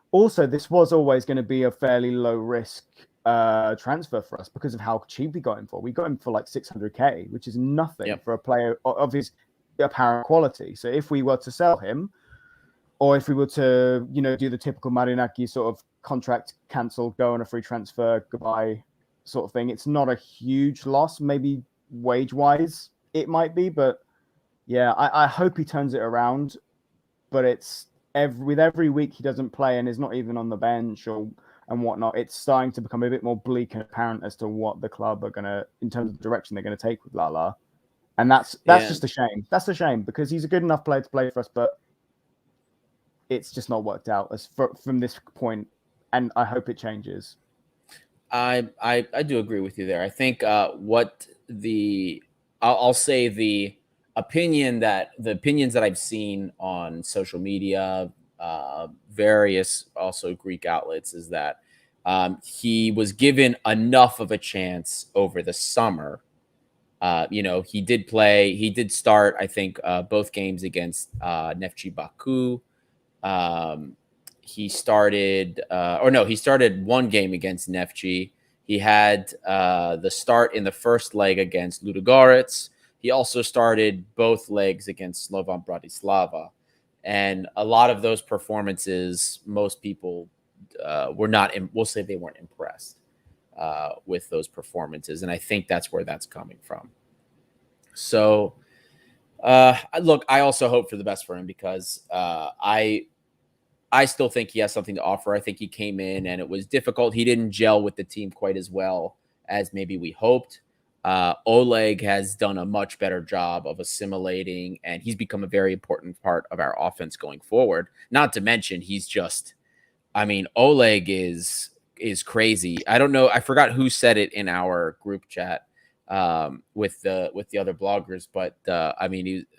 also, this was always going to be a fairly low risk transfer for us because of how cheap we got him for. We got him for like 600k, which is nothing for a player of his apparent quality. So if we were to sell him, or if we were to, do the typical Marinaki sort of contract cancel, go on a free transfer, goodbye sort of thing, it's not a huge loss. Maybe wage-wise, it might be. But yeah, I hope he turns it around. But it's with every week he doesn't play and is not even on the bench and whatnot, it's starting to become a bit more bleak and apparent as to what the club are gonna, in terms of the direction they're gonna take with Lala. And that's just a shame. That's a shame because he's a good enough player to play for us, but it's just not worked out from this point. And I hope it changes. I do agree with you there. I think I'll say the opinions that I've seen on social media, various also Greek outlets, is that he was given enough of a chance over the summer. He did start, I think, both games against Neftchi Baku. He started one game against Neftchi. He had the start in the first leg against Ludogorets. He also started both legs against Slovan Bratislava. And a lot of those performances, most people we'll say they weren't impressed with those performances. And I think that's where that's coming from. So, look, I also hope for the best for him because I still think he has something to offer. I think he came in and it was difficult. He didn't gel with the team quite as well as maybe we hoped. Oleg has done a much better job of assimilating, and he's become a very important part of our offense going forward. Not to mention, Oleg is crazy. I don't know. I forgot who said it in our group chat with the other bloggers, but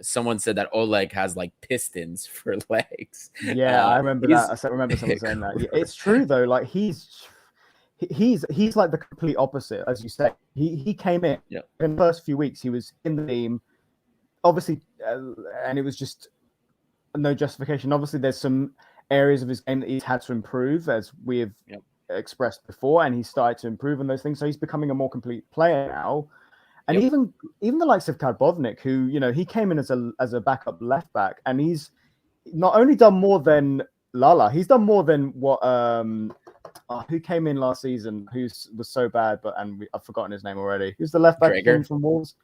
someone said that Oleg has like pistons for legs. Yeah, I remember that. I remember someone saying that. Yeah, it's true though. Like he's like the complete opposite, as you say. He came in the first few weeks. He was in the team, obviously, and it was just no justification. Obviously, there's some areas of his game that he's had to improve, as we have expressed before, and he started to improve on those things. So he's becoming a more complete player now. And even the likes of Karbovnik, who he came in as a backup left back, and he's not only done more than Lala, he's done more than what who came in last season, who was so bad, I've forgotten his name already. Who's the left back from Wolves?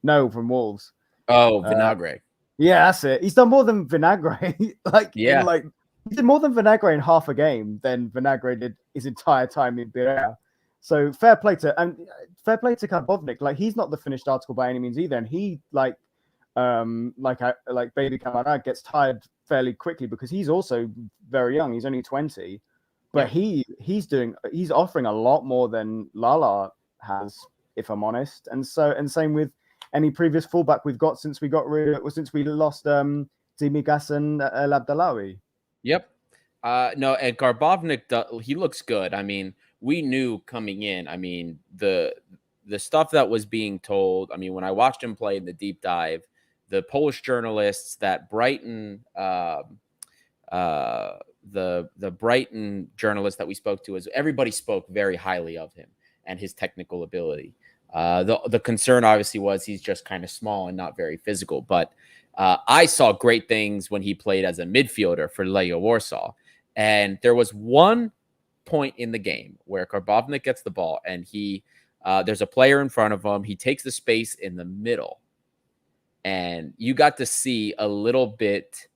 No, from Wolves. Oh, Vinagre. Yeah, that's it. He's done more than Vinagre, in he did more than Vinagre in half a game than Vinagre did his entire time in Birrea. So fair play to Karbovnik. Like, he's not the finished article by any means either, and he like Baby Kamara gets tired fairly quickly because he's also very young. He's only 20, but he's offering a lot more than Lala has, if I'm honest. And same with any previous fullback we've got since we lost Zimigas and El Abdallawi. Yep. No, and Garbovnik, he looks good. I mean, we knew coming in. I mean, the stuff that was being told. I mean, when I watched him play in the deep dive, the Polish journalists that Brighton, the Brighton journalist that we spoke to, everybody spoke very highly of him and his technical ability. The concern obviously was he's just kind of small and not very physical, but I saw great things when he played as a midfielder for Legia Warsaw. And there was one point in the game where Karbovnik gets the ball and there's a player in front of him. He takes the space in the middle. And you got to see a little bit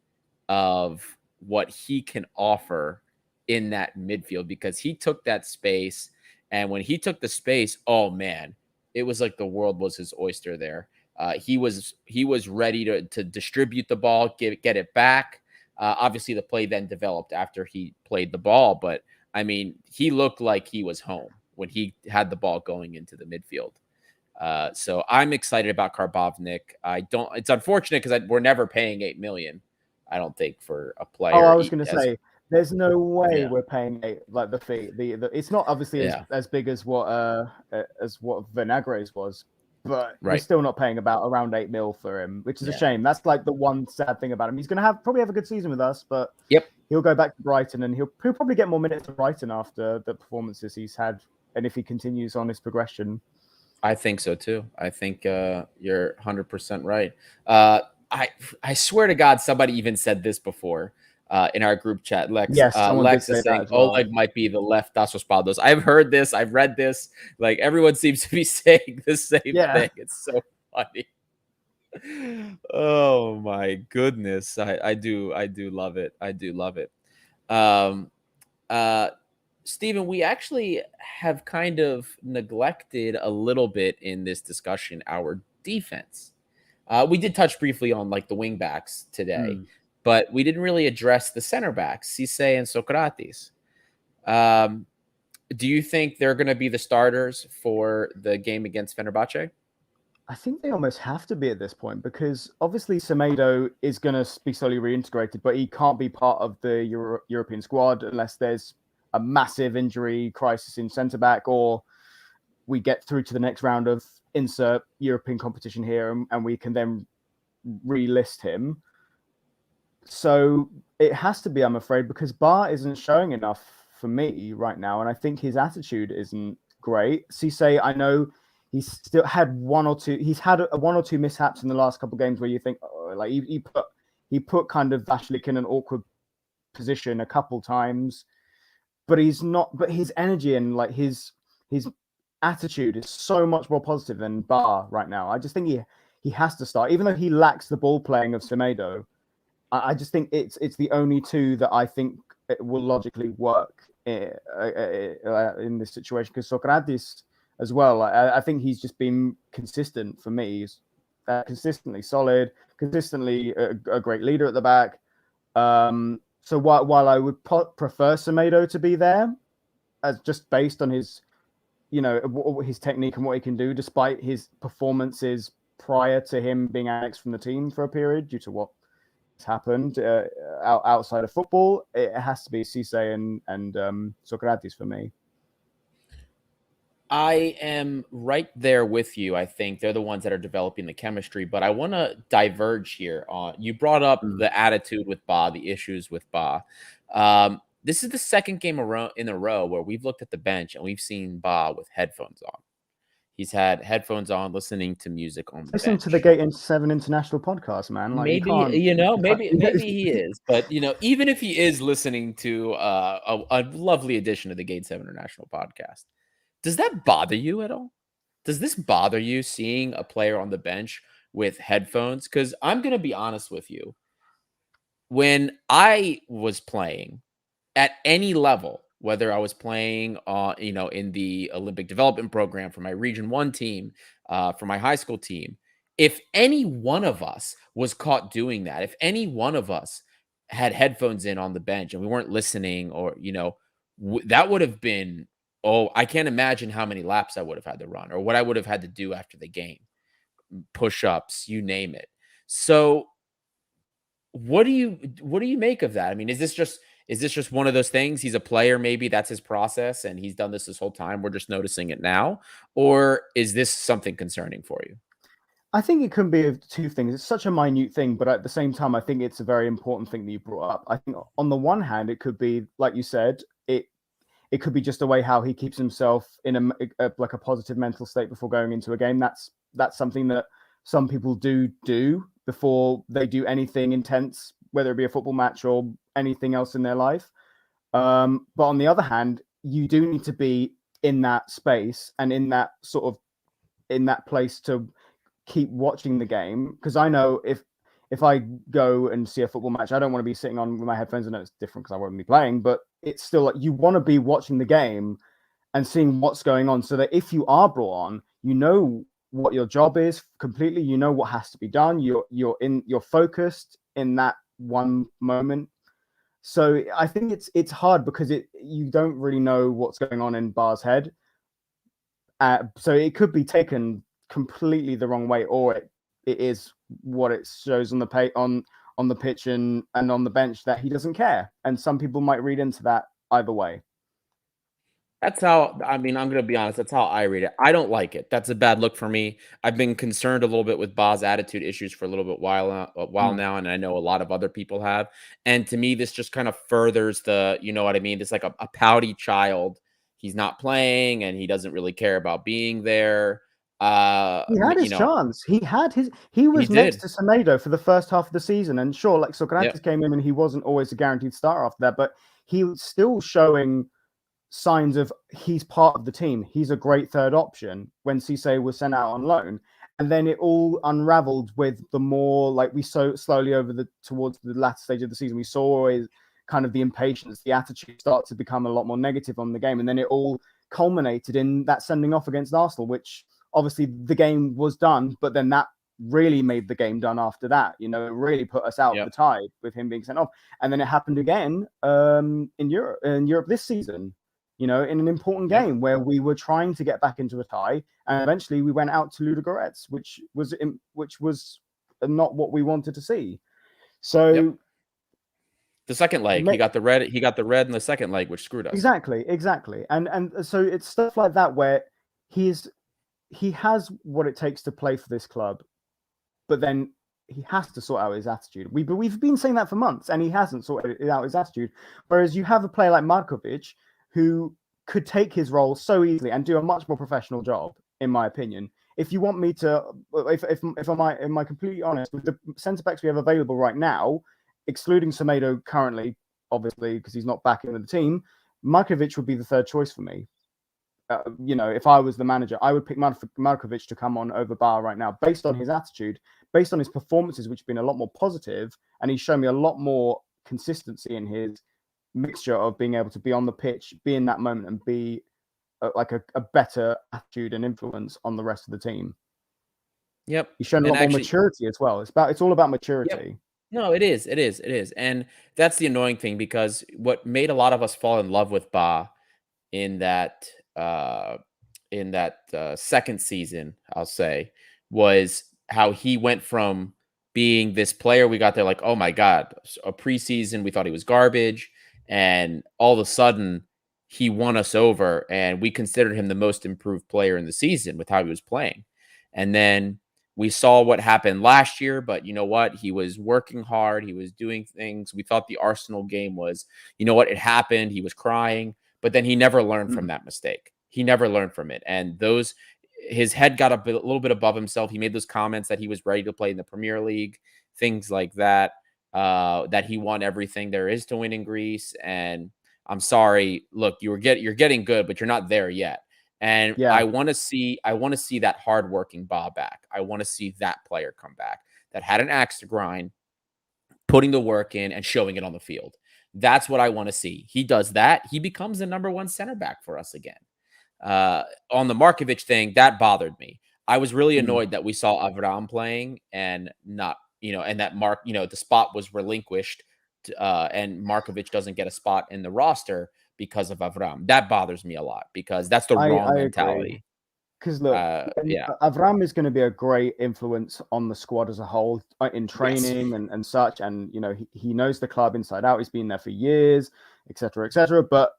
of what he can offer in that midfield, because he took that space. And when he took the space, oh man, it was like the world was his oyster there. He was ready to distribute the ball, get it back. Obviously, the play then developed after he played the ball, but I mean, he looked like he was home when he had the ball going into the midfield. So I'm excited about Karbovnik. It's unfortunate because we're never paying $8 million, I don't think, for a player. Oh, I was going to say, there's no way we're paying the fee. It's not obviously as big as what Vinagre's was, but we're still not paying around $8 million for him, which is a shame. That's like the one sad thing about him. He's going to probably have a good season with us, but he'll go back to Brighton and he'll probably get more minutes at Brighton after the performances he's had, and if he continues on his progression. I think so too. I think you're 100% right. I swear to God, somebody even said this before in our group chat. Lex is saying Oleg might be the left Das Respaldos. I've heard this. I've read this. Like, everyone seems to be saying the same thing. It's so funny. Oh my goodness. I do love it. I do love it. Stephen, we actually have kind of neglected a little bit in this discussion our defense. We did touch briefly on like the wing backs today, but we didn't really address the center backs, Cisse and Socrates. Do you think they're going to be the starters for the game against Fenerbahce? I think they almost have to be at this point, because obviously Semedo is going to be slowly reintegrated, but he can't be part of the European squad unless there's a massive injury crisis in centre back, or we get through to the next round of insert European competition here, and we can then relist him. So it has to be, I'm afraid, because Bar isn't showing enough for me right now, and I think his attitude isn't great. Cisse, I know he's still had one or two mishaps in the last couple of games where you think, like he put kind of Vashlik in an awkward position a couple times. But he's not. But his energy and like his attitude is so much more positive than Bar right now. I just think he has to start, even though he lacks the ball playing of Semedo. I just think it's the only two that I think it will logically work in this situation. Because Socrates as well, I think he's just been consistent for me. He's consistently solid, consistently a great leader at the back. So while I would prefer Semedo to be there, as just based on his, his technique and what he can do, despite his performances prior to him being annexed from the team for a period due to what has happened outside of football, it has to be Cisse and Socrates for me. I am right there with you. I think they're the ones that are developing the chemistry, but I want to diverge here. You brought up the attitude with Ba, the issues with Ba. This is the second game in a row where we've looked at the bench and we've seen Ba with headphones on. He's had headphones on, listening to music on the Listening bench. to the Gate 7 International podcast, man. Like, maybe he is. But, even if he is listening to a lovely edition of the Gate 7 International podcast, does that bother you at all? Does this bother you, seeing a player on the bench with headphones? Because I'm going to be honest with you. when I was playing at any level, whether I was playing, in the Olympic development program for my Region 1 team, for my high school team, if any one of us was caught doing that, if any one of us had headphones in on the bench and we weren't listening, or, that would have been, oh, I can't imagine how many laps I would have had to run or what I would have had to do after the game, push ups, you name it. So, what do you make of that? I mean, is this just one of those things? He's a player, maybe that's his process, and he's done this whole time. We're just noticing it now, or is this something concerning for you? I think it can be two things. It's such a minute thing, but at the same time, I think it's a very important thing that you brought up. I think on the one hand, it could be, like you said, it could be just the way how he keeps himself in like a positive mental state before going into a game. That's something that some people do before they do anything intense, whether it be a football match or anything else in their life. But on the other hand, you do need to be in that space and in that place to keep watching the game, because I know if I go and see a football match, I don't want to be sitting on with my headphones. I know it's different because I won't be playing, but it's still like you want to be watching the game and seeing what's going on, so that if you are brought on, you know what your job is completely. You know what has to be done. You're focused in that one moment. So I think it's hard because you don't really know what's going on in Bar's head. So it could be taken completely the wrong way, or it is what it shows on the pitch and on the bench, that he doesn't care. And some people might read into that either way. That's how, I mean, I'm gonna be honest, that's how I read it. I don't like it. That's a bad look for me. I've been concerned a little bit with Ba's attitude issues for a little bit while Mm. now, and I know a lot of other people have. And to me, this just kind of furthers the, you know what I mean? It's like a pouty child. He's not playing and he doesn't really care about being there. He had You his know, chance. He he was next did. to Semedo for the first half of the season, and sure, like Yep. Socrates came in and he wasn't always a guaranteed starter after that, but he was still showing signs of he's part of the team. He's a great third option when Cisse was sent out on loan. And then it all unraveled with the more, like, we so slowly towards the latter stage of the season, we saw is kind of the impatience, the attitude start to become a lot more negative on the game. And then it all culminated in that sending off against Arsenal, which obviously the game was done, but then that really made the game done after that. It really put us out of Yep. the tide with him being sent off. And then it happened again in Europe this season, in an important Yep. game where we were trying to get back into a tie, and eventually we went out to Ludogorets, which was not what we wanted to see. So Yep. The second leg, he got the red. He got the red in the second leg, which screwed us. exactly, and so it's stuff like that where he has what it takes to play for this club, but then he has to sort out his attitude. We've been saying that for months, and he hasn't sorted out his attitude. Whereas you have a player like Markovic, who could take his role so easily and do a much more professional job, in my opinion. If you want me to, if am I completely honest, with the centre backs we have available right now, excluding Semedo currently, obviously because he's not back in the team, Markovic would be the third choice for me. If I was the manager, I would pick Markovic to come on over Bar right now, based on his attitude, based on his performances, which have been a lot more positive, and he's shown me a lot more consistency in his mixture of being able to be on the pitch, be in that moment, and be a better attitude and influence on the rest of the team. Yep. He's shown a And lot more actually, maturity as well. It's all about yep. maturity. No, it is. It is. It is. And that's the annoying thing, because what made a lot of us fall in love with Ba in that uh second season, I'll say, was how he went from being this player we got there like, oh my God, a preseason, we thought he was garbage, and all of a sudden he won us over and we considered him the most improved player in the season with how he was playing. And then we saw what happened last year, but you know what? He was working hard. He was doing things. We thought the Arsenal game was, you know what? It happened. He was crying, but then he never learned from that mistake. He never learned from it. And his head got a little bit above himself. He made those comments that he was ready to play in the Premier League, things like that, that he won everything there is to win in Greece. And I'm sorry, look, you're getting good, but you're not there yet. And Yeah. I want to see that hardworking Bob back. I want to see that player come back that had an axe to grind, putting the work in and showing it on the field. That's what I want to see. He does that. He becomes the number one center back for us again. On the Markovic thing, that bothered me. I was really annoyed that we saw Avram playing and not, and that the spot was relinquished and Markovic doesn't get a spot in the roster because of Avram. That bothers me a lot because that's the wrong mentality. Because look, Avram is going to be a great influence on the squad as a whole in training and such. And, he knows the club inside out. He's been there for years, etc., etc. But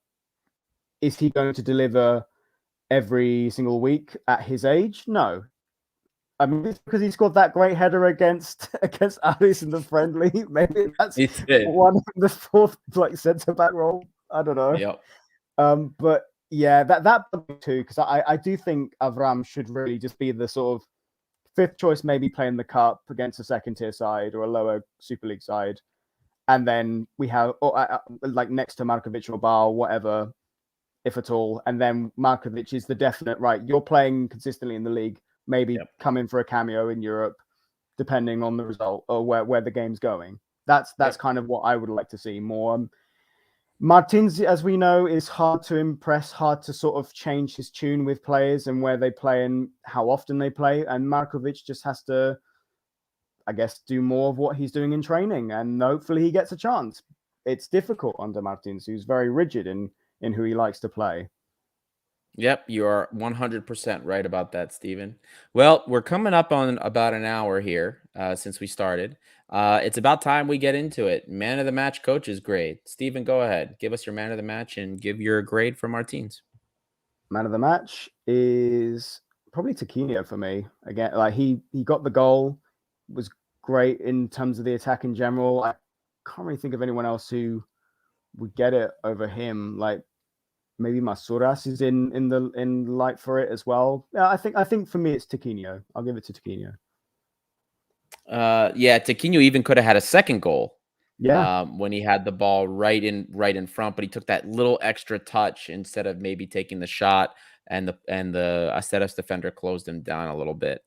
is he going to deliver every single week at his age? No. I mean, it's because he scored that great header against Aris in the friendly. Maybe that's one of the fourth centre back role. I don't know. Yep. But yeah, that too, because I do think Avram should really just be the sort of fifth choice, maybe playing the cup against a second tier side or a lower Super League side, and then we have next to Markovic or Bar, whatever, if at all, and then Markovic is the definite right. You're playing consistently in the league. Maybe come in for a cameo in Europe, depending on the result or where the game's going. That's kind of what I would like to see more. Martins, as we know, is hard to impress, hard to sort of change his tune with players and where they play and how often they play. And Markovic just has to, I guess, do more of what he's doing in training, and hopefully he gets a chance. It's difficult under Martins, who's very rigid in who he likes to play. Yep, you are 100% right about that, Stephen. Well, we're coming up on about an hour here since we started. It's about time we get into it. Man of the match coach's grade. Stephen, go ahead. Give us your man of the match and give your grade for Martins. Man of the match is probably Tiquinho for me. Again, he got the goal, was great in terms of the attack in general. I can't really think of anyone else who would get it over him. Maybe Asteras is in light for it as well. Yeah, I think for me it's Tiquinho. I'll give it to Tiquinho. Tiquinho even could have had a second goal. Yeah, when he had the ball right in front, but he took that little extra touch instead of maybe taking the shot, and the Asteras defender closed him down a little bit.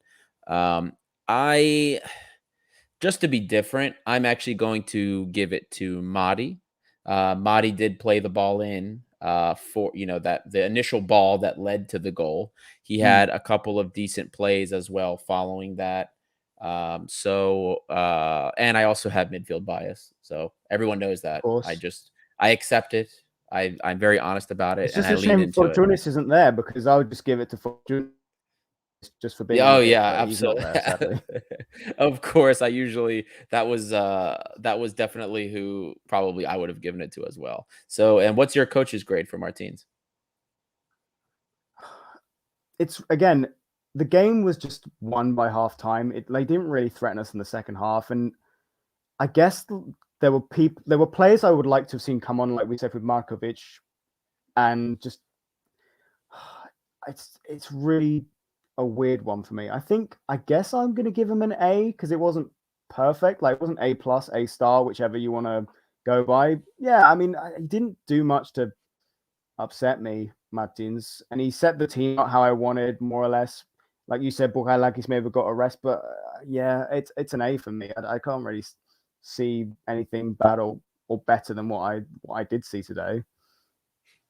Just to be different, I'm actually going to give it to Madi. Madi did play the ball in for that the initial ball that led to the goal. He had a couple of decent plays as well following that. And I also have midfield bias, so everyone knows that. I accept it. I'm very honest about it. It's just a shame Fortunis isn't there, because I would just give it to Fortunis just for being. Oh yeah, absolutely. There, of course, that was definitely who probably I would have given it to as well. So, and what's your coach's grade for Martins? It's again, the game was just won by halftime. They didn't really threaten us in the second half, and I guess there were players I would like to have seen come on, like we said with Markovic, and just it's really a weird one for me. I guess I'm going to give him an A, because it wasn't perfect. It wasn't A+, A*, whichever you want to go by. Yeah, I mean, he didn't do much to upset me, Martins, and he set the team out how I wanted, more or less. Like you said, Bukalakis maybe got a rest, but yeah, it's an A for me. I can't really see anything bad or better than what I did see today.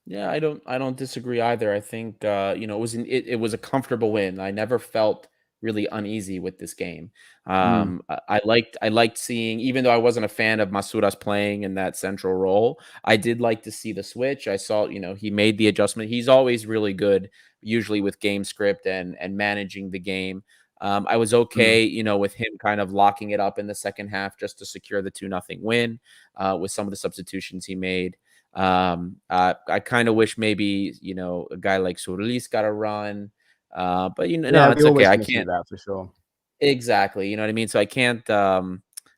Yeah, I don't disagree either. I think it was a comfortable win. I never felt really uneasy with this game. I liked seeing, even though I wasn't a fan of Masuras playing in that central role, I did like to see the switch. I saw, he made the adjustment. He's always really good, usually with game script and managing the game. I was okay, with him kind of locking it up in the second half just to secure the 2-0 win with some of the substitutions he made. I kind of wish maybe, a guy like Surlis got a run. But no, it's okay. I can't. That for sure. Exactly. You know what I mean? So I can't.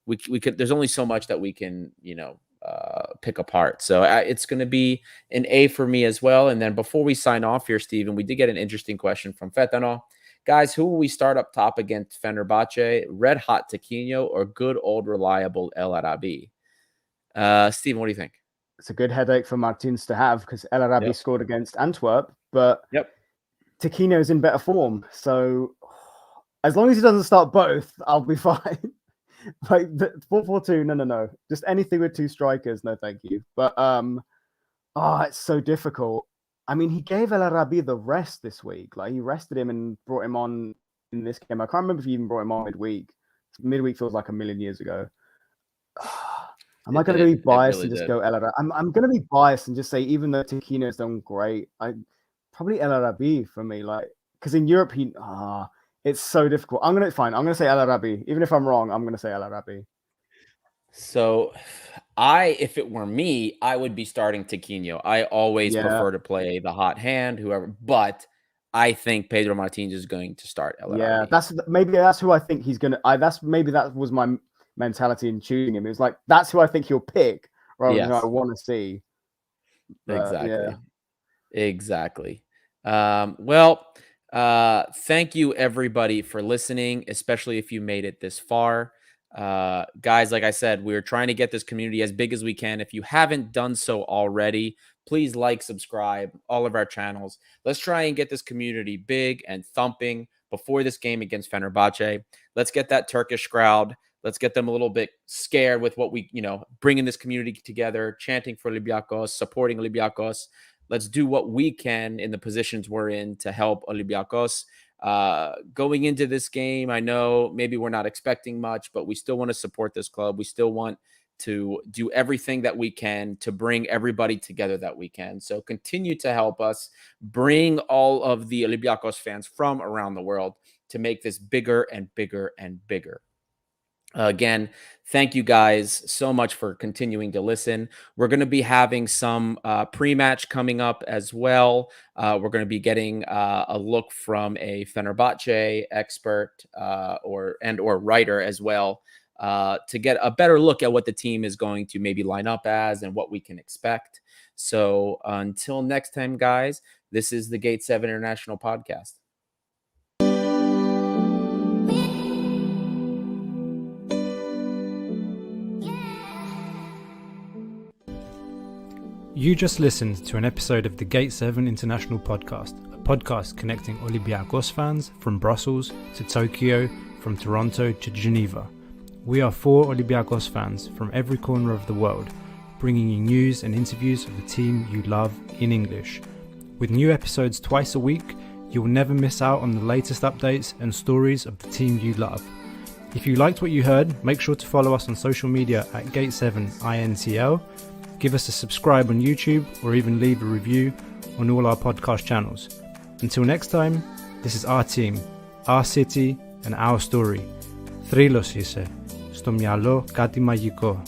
We could. There's only so much that we can, pick apart. So it's going to be an A for me as well. And then before we sign off here, Stephen, we did get an interesting question from Fetano. Guys, who will we start up top against Fenerbahce? Red hot Tiquinho or good old reliable El Arabi? Stephen, what do you think? It's a good headache for Martins to have, because El Arabi scored against Antwerp, but Tiquinho is in better form. So as long as he doesn't start both, I'll be fine. Like the 4-4-2, no. Just anything with two strikers, no thank you. But it's so difficult. I mean, he gave El Arabi the rest this week. Like he rested him and brought him on in this game. I can't remember if he even brought him on midweek. Midweek feels like a million years ago. Am I going to be biased and just go El Arabi? I'm going to be biased and just say, even though Tiquinho's done great, probably El Arabi for me. Like, because in Europe, it's so difficult. I'm going to say El Arabi. Even if I'm wrong, I'm going to say El Arabi. So if it were me, I would be starting Tiquinho. I always prefer to play the hot hand, whoever, but I think Pedro Martins is going to start El Arabi. That's who I think he's going to, that was my mentality in choosing him. It was like, that's who I think he'll pick rather than who I want to see. Exactly. Well, thank you everybody for listening, especially if you made it this far. Guys, like I said, we're trying to get this community as big as we can. If you haven't done so already, please like, subscribe, all of our channels. Let's try and get this community big and thumping before this game against Fenerbahce. Let's get that Turkish crowd. Let's get them a little bit scared with what we, bringing this community together, chanting for Olympiacos, supporting Olympiacos. Let's do what we can in the positions we're in to help Olympiacos. Going into this game, I know maybe we're not expecting much, but we still want to support this club. We still want to do everything that we can to bring everybody together that we can. So continue to help us bring all of the Olympiacos fans from around the world to make this bigger and bigger and bigger. Again, thank you guys so much for continuing to listen. We're going to be having some pre-match coming up as well. We're going to be getting a look from a Fenerbahce expert or writer as well to get a better look at what the team is going to maybe line up as and what we can expect. So until next time, guys, this is the Gate 7 International Podcast. You just listened to an episode of the Gate 7 International Podcast, a podcast connecting Olympiacos fans from Brussels to Tokyo, from Toronto to Geneva. We are 4 Olympiacos fans from every corner of the world, bringing you news and interviews of the team you love in English. With new episodes twice a week, you will never miss out on the latest updates and stories of the team you love. If you liked what you heard, make sure to follow us on social media at Gate7INTL. Give us a subscribe on YouTube or even leave a review on all our podcast channels. Until next time, this is our team, our city and our story. Θρύλος είσαι, στο μυαλό κάτι μαγικό.